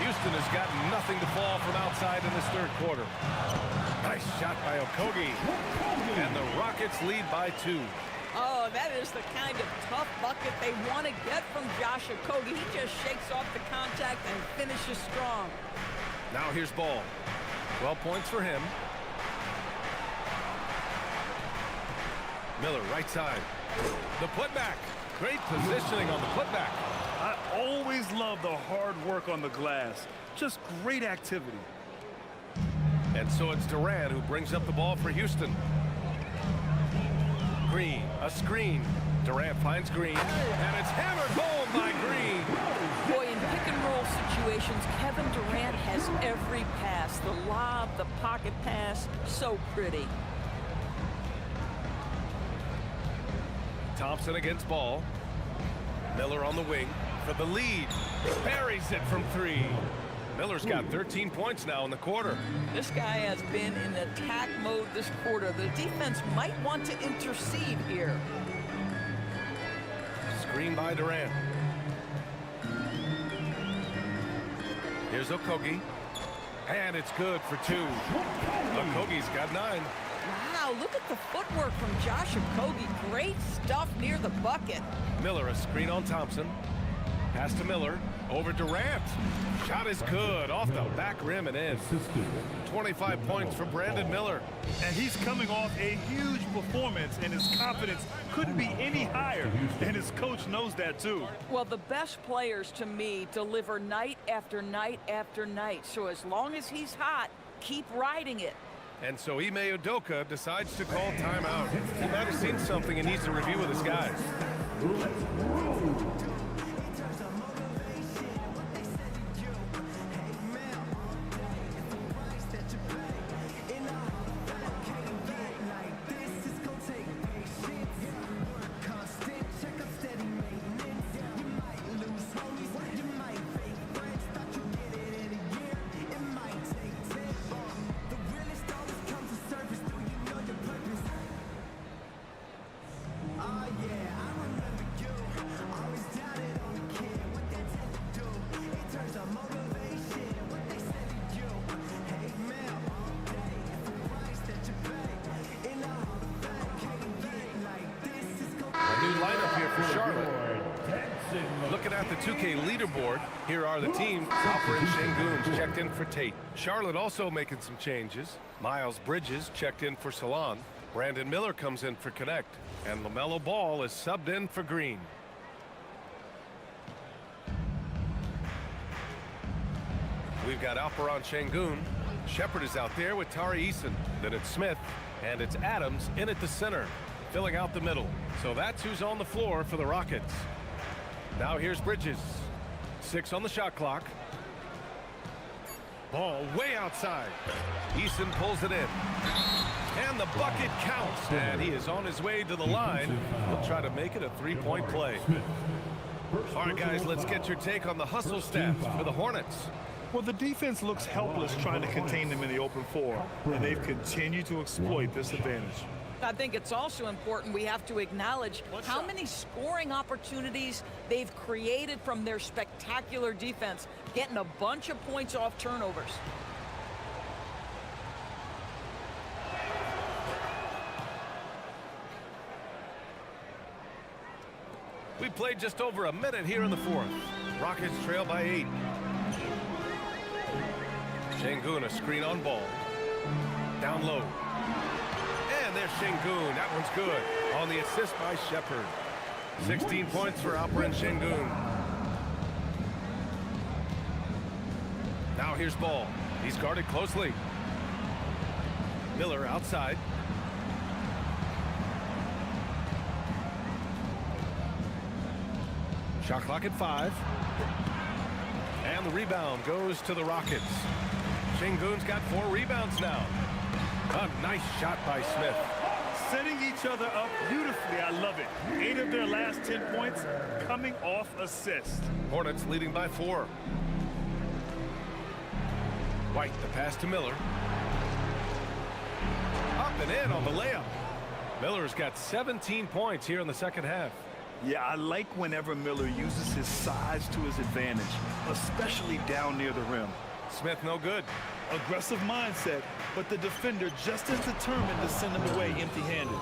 Houston has got nothing to fall from outside in this 3rd quarter. Nice shot by Okogie. And the Rockets lead by 2. Oh, that is the kind of tough bucket they want to get from Josh Okogie. He just shakes off the contact and finishes strong. Now here's Ball. 12 points for him. Miller, right side. The putback. Great positioning on the putback. I always love the hard work on the glass. Just great activity. And so it's Durant who brings up the ball for Houston. Green, a screen. Durant finds Green, and it's hammered home by Green. Boy, in pick-and-roll situations, Kevin Durant has every pass. The lob, the pocket pass, so pretty. Thompson against Ball. Miller on the wing. for the lead. Buries it from 3. Miller's got 13 points now in the quarter. This guy has been in attack mode this quarter. The defense might want to intercede here. Screen by Durant. Here's Okogie. And it's good for 2. Okogie's got 9. Wow, look at the footwork from Josh Okogie. Great stuff near the bucket. Miller, a screen on Thompson. Pass to Miller. Over Durant. Shot is good. Off the back rim and in. 25 points for Brandon Miller. And he's coming off a huge performance, and his confidence couldn't be any higher. And his coach knows that, too. Well, the best players, to me, deliver night after night after night. So as long as he's hot, keep riding it. And so Ime Udoka decides to call timeout. He might have seen something and needs to review with his guys. Looking at the 2K leaderboard, here are the teams. Alperen Şengün's checked in for Tate. Charlotte also making some changes. Miles Bridges checked in for Salon. Brandon Miller comes in for Connect. And LaMelo Ball is subbed in for Green. We've got Alperen Şengün. Shepard is out there with Tari Eason. Then it's Smith. And it's Adams in at the center, filling out the middle. So that's who's on the floor for the Rockets. Now here's Bridges. 6 on the shot clock. Ball way outside. Eason pulls it in. And the bucket counts. And he is on his way to the line. He'll try to make it a 3-point play. All right, guys, let's get your take on the hustle stats for the Hornets. Well, the defense looks helpless trying to contain them in the open floor, and they've continued to exploit this advantage. I think it's also important we have to acknowledge how many scoring opportunities they've created from their spectacular defense, getting a bunch of points off turnovers. We played just over a minute here in the fourth. Rockets trail by 8. Şengün, a screen on Ball. Down low. And there's Şengün. That one's good. On the assist by Shepard. 16 points for Alperen Şengün. Now here's Ball. He's guarded closely. Miller outside. Shot clock at 5. And the rebound goes to the Rockets. Şengün's got 4 rebounds now. A nice shot by Smith. Setting each other up beautifully. I love it. 8 of their last 10 points coming off assists. Hornets leading by 4. White, the pass to Miller. Up and in on the layup. Miller's got 17 points here in the second half. Yeah, I like whenever Miller uses his size to his advantage, especially down near the rim. Smith no good. Aggressive mindset, but the defender just as determined to send him away empty-handed.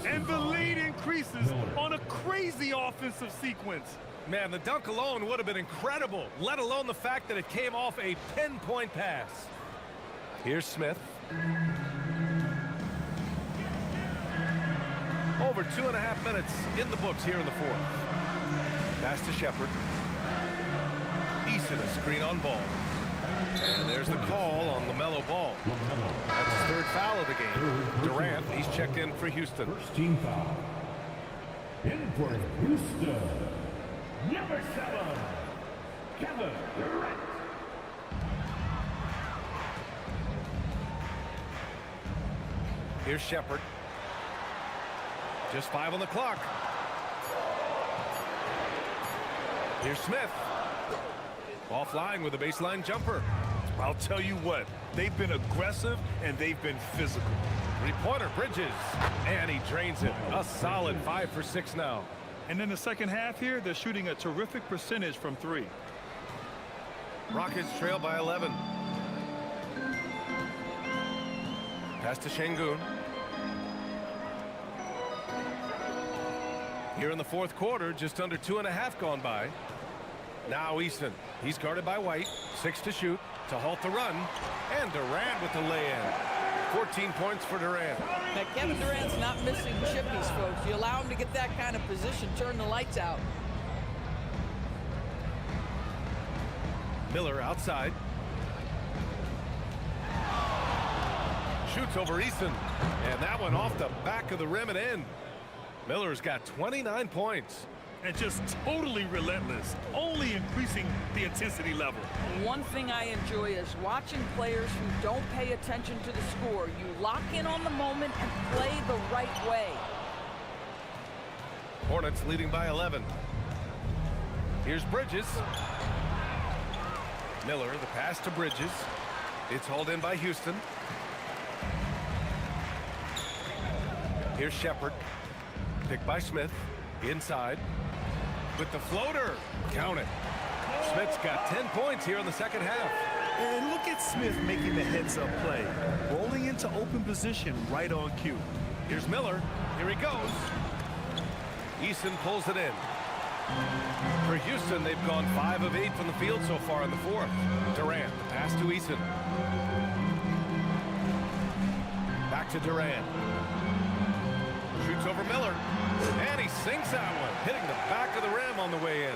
And the lead increases on a crazy offensive sequence. Man, the dunk alone would have been incredible, let alone the fact that it came off a pinpoint pass. Here's Smith. Over 2.5 minutes in the books here in the fourth. Pass to Shepard. Eason, a screen on Ball. And there's the call on LaMelo Ball. That's his 3rd foul of the game. Durant, he's checked in for Houston. First team foul. In for Houston, number 7, Kevin Durant. Here's Shepard. Just 5 on the clock. Here's Smith. Ball flying with a baseline jumper. I'll tell you what, they've been aggressive and they've been physical. Three-pointer, Bridges. And he drains it. A solid 5 for 6 now. And in the second half here, they're shooting a terrific percentage from 3. Rockets trail by 11. Pass to Şengün. Here in the fourth quarter, just under 2.5 gone by. Now Easton. He's guarded by White. 6 to shoot to halt the run. And Durant with the lay-in. 14 points for Durant. Now, Kevin Durant's not missing chippies, folks. You allow him to get that kind of position, turn the lights out. Miller outside. Shoots over Easton. And that one off the back of the rim and in. Miller's got 29 points. And just totally relentless, only increasing the intensity level. One thing I enjoy is watching players who don't pay attention to the score. You lock in on the moment and play the right way. Hornets leading by 11. Here's Bridges. Miller, the pass to Bridges. It's hauled in by Houston. Here's Shepherd. Picked by Smith. Inside. With the floater. Count it. Smith's got 10 points here in the second half. And look at Smith making the heads-up play. Rolling into open position right on cue. Here's Miller. Here he goes. Easton pulls it in. For Houston, they've gone 5 of 8 from the field so far in the fourth. Durant, the pass to Easton. Back to Durant. Shoots over Miller. And he sinks that one, hitting the back of the rim on the way in.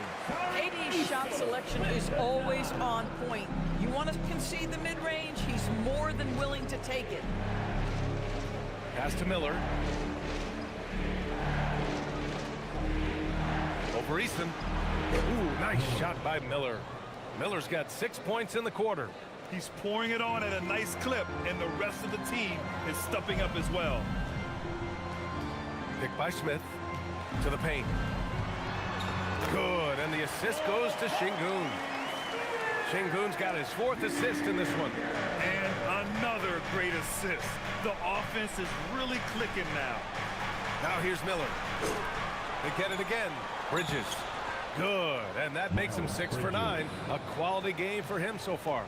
KD's shot selection is always on point. You want to concede the mid-range, he's more than willing to take it. Pass to Miller. Over Easton. Ooh, nice shot by Miller. Miller's got 6 points in the quarter. He's pouring it on at a nice clip, and the rest of the team is stepping up as well. Picked by Smith. To the paint. Good, and the assist goes to Şengün. Şengün's got his 4th assist in this one. And another great assist. The offense is really clicking now. Now here's Miller. They get it again. Bridges. Good, and that makes him 6 for 9. A quality game for him so far.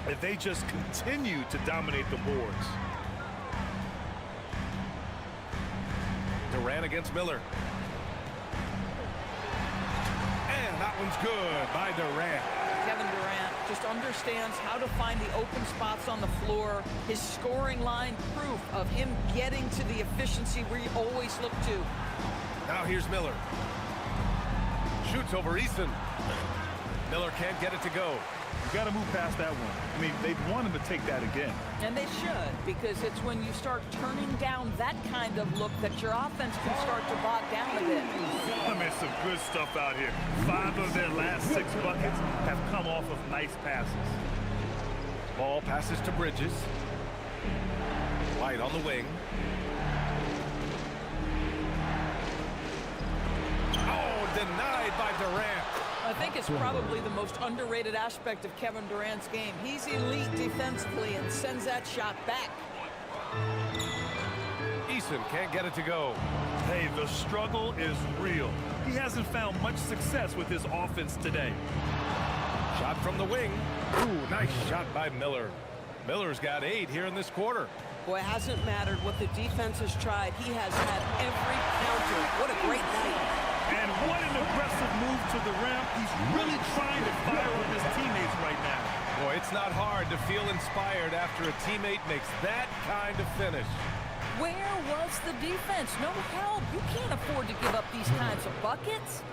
If they just continue to dominate the boards. Durant against Miller. And that one's good by Durant. Kevin Durant just understands how to find the open spots on the floor. His scoring line proof of him getting to the efficiency where you always look to. Now here's Miller. Shoots over Easton. Miller can't get it to go. You got to move past that one. I mean, they'd want him to take that again. And they should, because it's when you start turning down that kind of look that your offense can start to bog down a bit. I mean, some good stuff out here. 5 of their last 6 buckets have come off of nice passes. Ball passes to Bridges. White on the wing. Oh, denied by Durant. I think it's probably the most underrated aspect of Kevin Durant's game. He's elite defensively and sends that shot back. Easton can't get it to go. Hey, the struggle is real. He hasn't found much success with his offense today. Shot from the wing. Ooh, nice shot by Miller. Miller's got 8 here in this quarter. Boy, it hasn't mattered what the defense has tried. He has had every counter. What a great night. And what an aggressive move to the rim. He's really trying to fire on his teammates right now. Boy, it's not hard to feel inspired after a teammate makes that kind of finish. Where was the defense? No help. You can't afford to give up these kinds of buckets.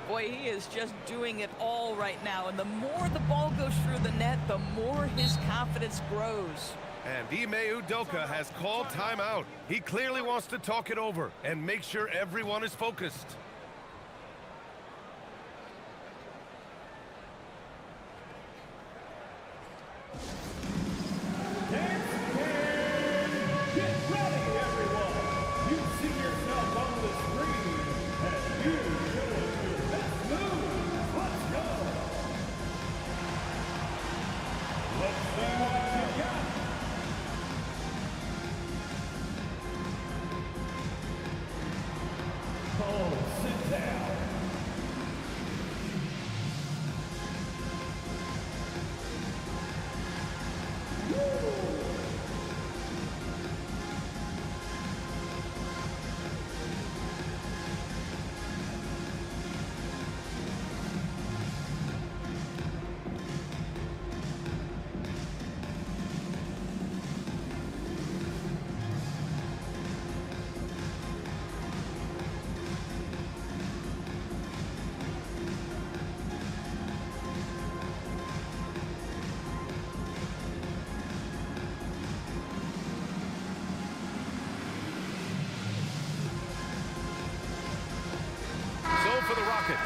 Boy, he is just doing it all right now. And the more the ball goes through the net, the more his confidence grows. And Ime Udoka has called timeout. He clearly wants to talk it over and make sure everyone is focused. Let's go! for the Rockets.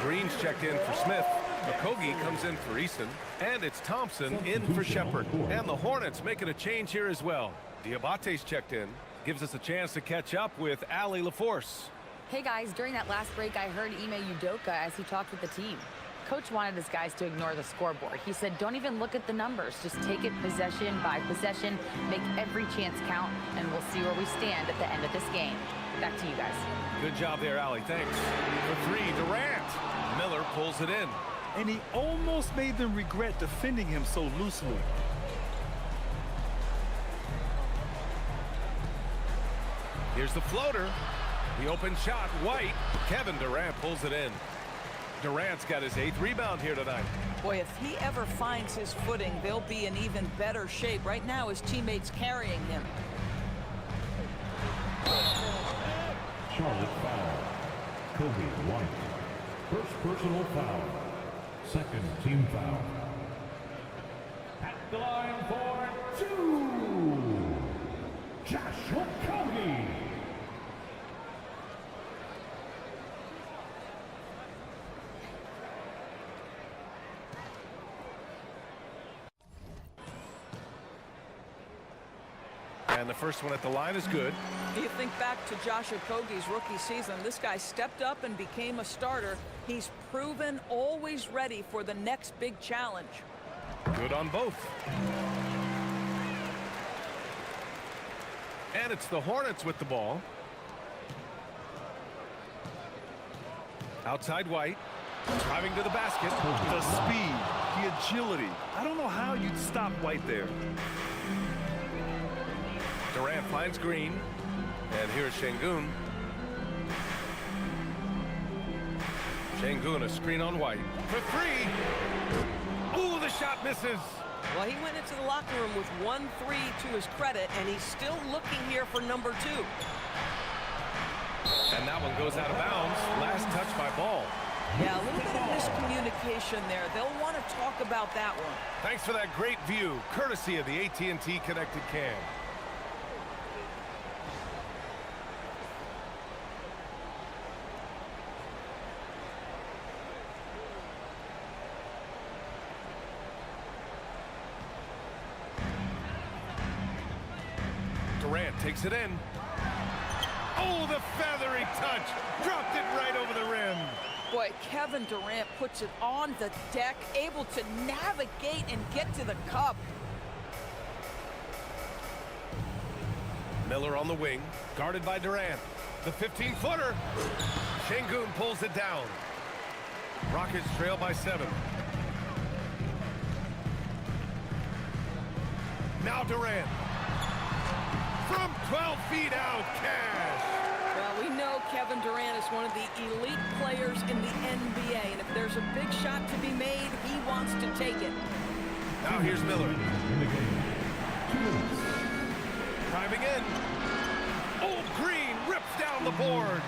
Green's checked in for Smith. Okogie comes in for Eason. And it's Thompson in for Shepard. And the Hornets making a change here as well. Diabate's checked in. Gives us a chance to catch up with Allie LaForce. Hey guys, during that last break, I heard Ime Udoka as he talked with the team. Coach wanted his guys to ignore the scoreboard. He said, don't even look at the numbers. Just take it possession by possession, make every chance count, and we'll see where we stand at the end of this game. Back to you guys. Good job there, Allie. Thanks. For three, Durant. Miller pulls it in. And he almost made them regret defending him so loosely. Here's the floater. The open shot, White. Kevin Durant pulls it in. Durant's got his 8th rebound here tonight. Boy, if he ever finds his footing, they'll be in even better shape. Right now, his teammates carrying him. Charlotte foul. Kobe White. First personal foul. Second team foul. At the line for 2. Josh Okogie. And the first one at the line is good. You think back to Josh Okogie's rookie season. This guy stepped up and became a starter. He's proven always ready for the next big challenge. Good on both. And it's the Hornets with the ball. Outside White. Driving to the basket. The speed, the agility. I don't know how you'd stop White there. Durant finds Green. And here's Şengün. Şengün, a screen on White. For three. Ooh, the shot misses. Well, he went into the locker room with 1-3 to his credit, and he's still looking here for number 2. And that one goes out of bounds. Last touch by Ball. Yeah, a little bit of miscommunication there. They'll want to talk about that one. Thanks for that great view, courtesy of the AT&T Connected Cam. Durant takes it in. Oh, the feathery touch. Dropped it right over the rim. Boy, Kevin Durant puts it on the deck, able to navigate and get to the cup. Miller on the wing, guarded by Durant. The 15-footer. Şengün pulls it down. Rockets trail by 7. Now Durant. From 12 feet out, Cash. Well, we know Kevin Durant is one of the elite players in the NBA, and if there's a big shot to be made, he wants to take it. Now here's Miller. Driving in. Oh, Green rips down the board.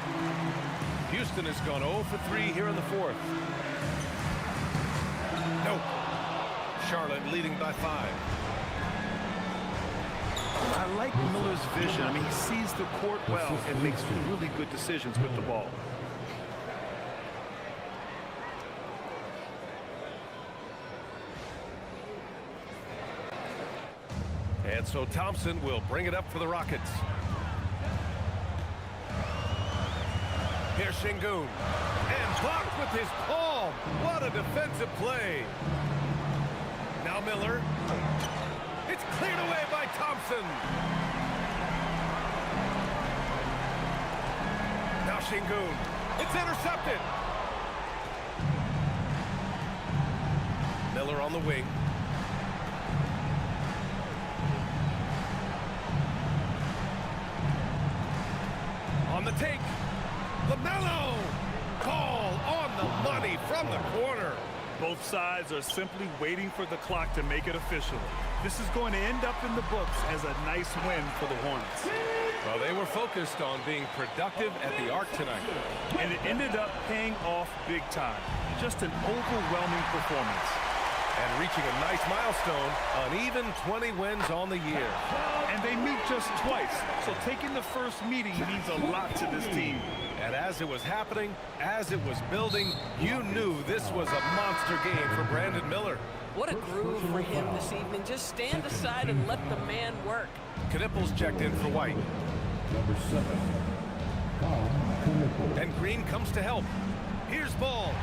Houston has gone 0 for 3 here in the 4th. Nope. Charlotte leading by 5. I like Miller's vision. I mean, he sees the court well and makes really good decisions with the ball. And so Thompson will bring it up for the Rockets. Here's Şengün. And blocked with his palm. What a defensive play. Now Miller. It's cleared away by Thompson. Now Şengün. It's intercepted. Miller on the wing. On the take. LaMelo. Call on the money from the corner. Both sides are simply waiting for the clock to make it official. This is going to end up in the books as a nice win for the Hornets. Well, they were focused on being productive at the arc tonight. And it ended up paying off big time. Just an overwhelming performance. And reaching a nice milestone, an even 20 wins on the year. And they meet just twice, so taking the first meeting means a lot to this team. And as it was happening, as it was building, you knew this was a monster game for Brandon Miller. What a groove for him this evening. Just stand aside and let the man work. Knipples checked in for White. Number 7, And Green comes to help. Here's ball.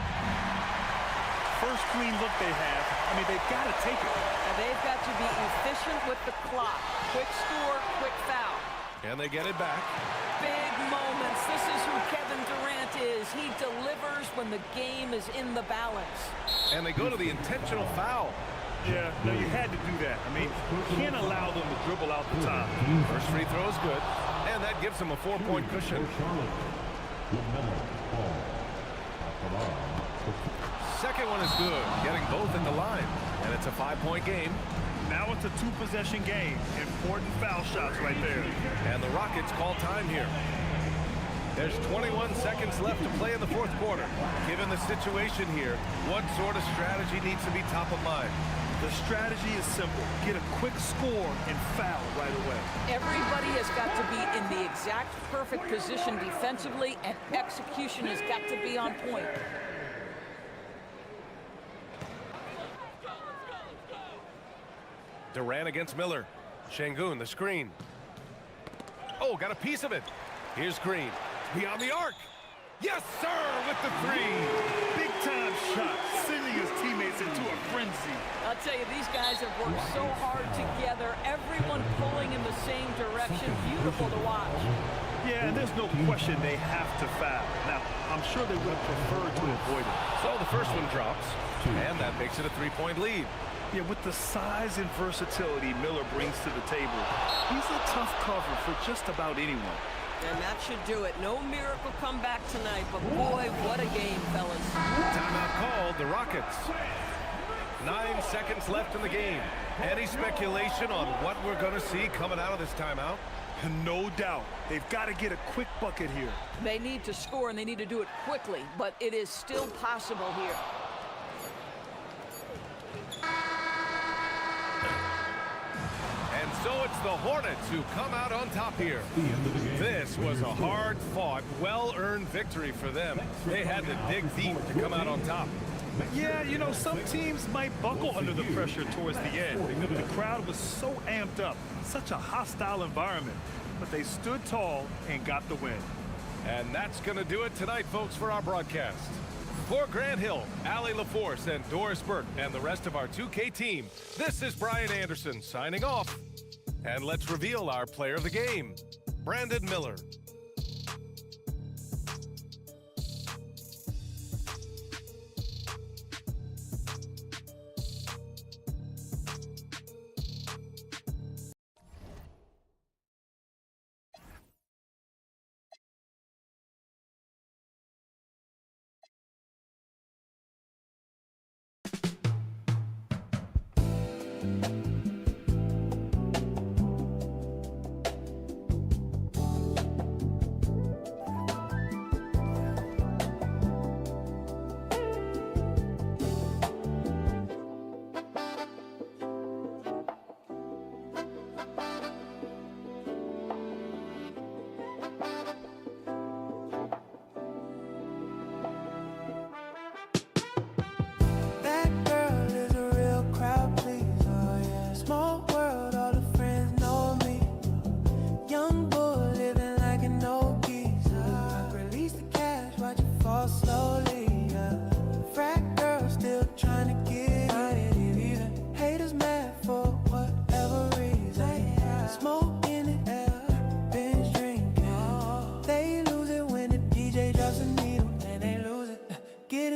First clean look they have. I mean, they've got to take it. And they've got to be efficient with the clock. Quick score, quick foul. And they get it back. Big moments. This is who Kevin Durant is. He delivers when the game is in the balance. And they go to the intentional foul. Yeah, no, you had to do that. I mean, you can't allow them to dribble out the top. First free throw is good, and that gives them a 4-point cushion. Second one is good, getting both at the line, and it's a 5-point game. Now it's a 2-possession game. Important foul shots right there. And the Rockets call time here. There's 21 seconds left to play in the fourth quarter. Given the situation here, what sort of strategy needs to be top of mind? The strategy is simple. Get a quick score and foul right away. Everybody has got to be in the exact perfect position defensively, and execution has got to be on point. Durant against Miller. Şengün, the screen. Oh, got a piece of it. Here's Green. Beyond the arc. Yes, sir, with the three. Big-time shot, sending his teammates into a frenzy. I'll tell you, these guys have worked so hard together. Everyone pulling in the same direction. Beautiful to watch. Yeah, and there's no question they have to foul. Now, I'm sure they would have preferred to avoid it. So the first one drops, and that makes it a 3-point lead. Yeah, with the size and versatility Miller brings to the table, he's a tough cover for just about anyone. And that should do it. No miracle comeback tonight, but boy, what a game, fellas. Timeout called, the Rockets. 9 seconds left in the game. Any speculation on what we're going to see coming out of this timeout? No doubt. They've got to get a quick bucket here. They need to score, and they need to do it quickly, but it is still possible here. And so it's the Hornets who come out on top here. This was a hard-fought, well-earned victory for them. They had to dig deep to come out on top. Yeah, you know, some teams might buckle under the pressure towards the end. The crowd was so amped up, such a hostile environment. But they stood tall and got the win. And that's going to do it tonight, folks, for our broadcast. For Grant Hill, Allie LaForce, and Doris Burke, and the rest of our 2K team, this is Brian Anderson signing off. And let's reveal our player of the game, Brandon Miller.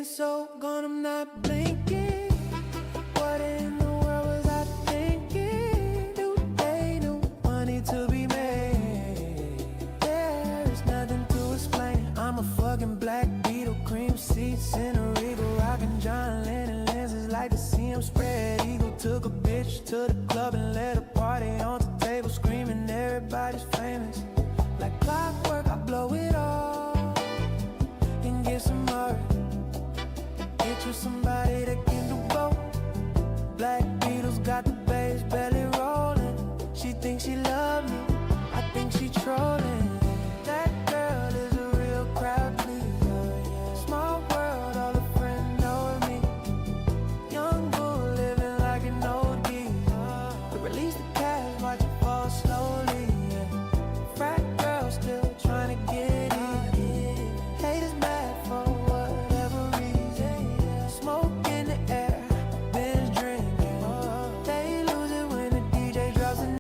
So gone, I'm not blinking. What in the world was I thinking? New day, new money to be made. There's nothing to explain. I'm a fucking black Beetle, cream seats in a Regal, rockin' John Lennon lenses, like to see him spread eagle. Took a bitch to the club and let a party on the table, screaming everybody's famous. Like clockwork, I blow it all and get some more. Get you somebody that can do both. got the bass belly rolling. She thinks she love me, I think she trolling.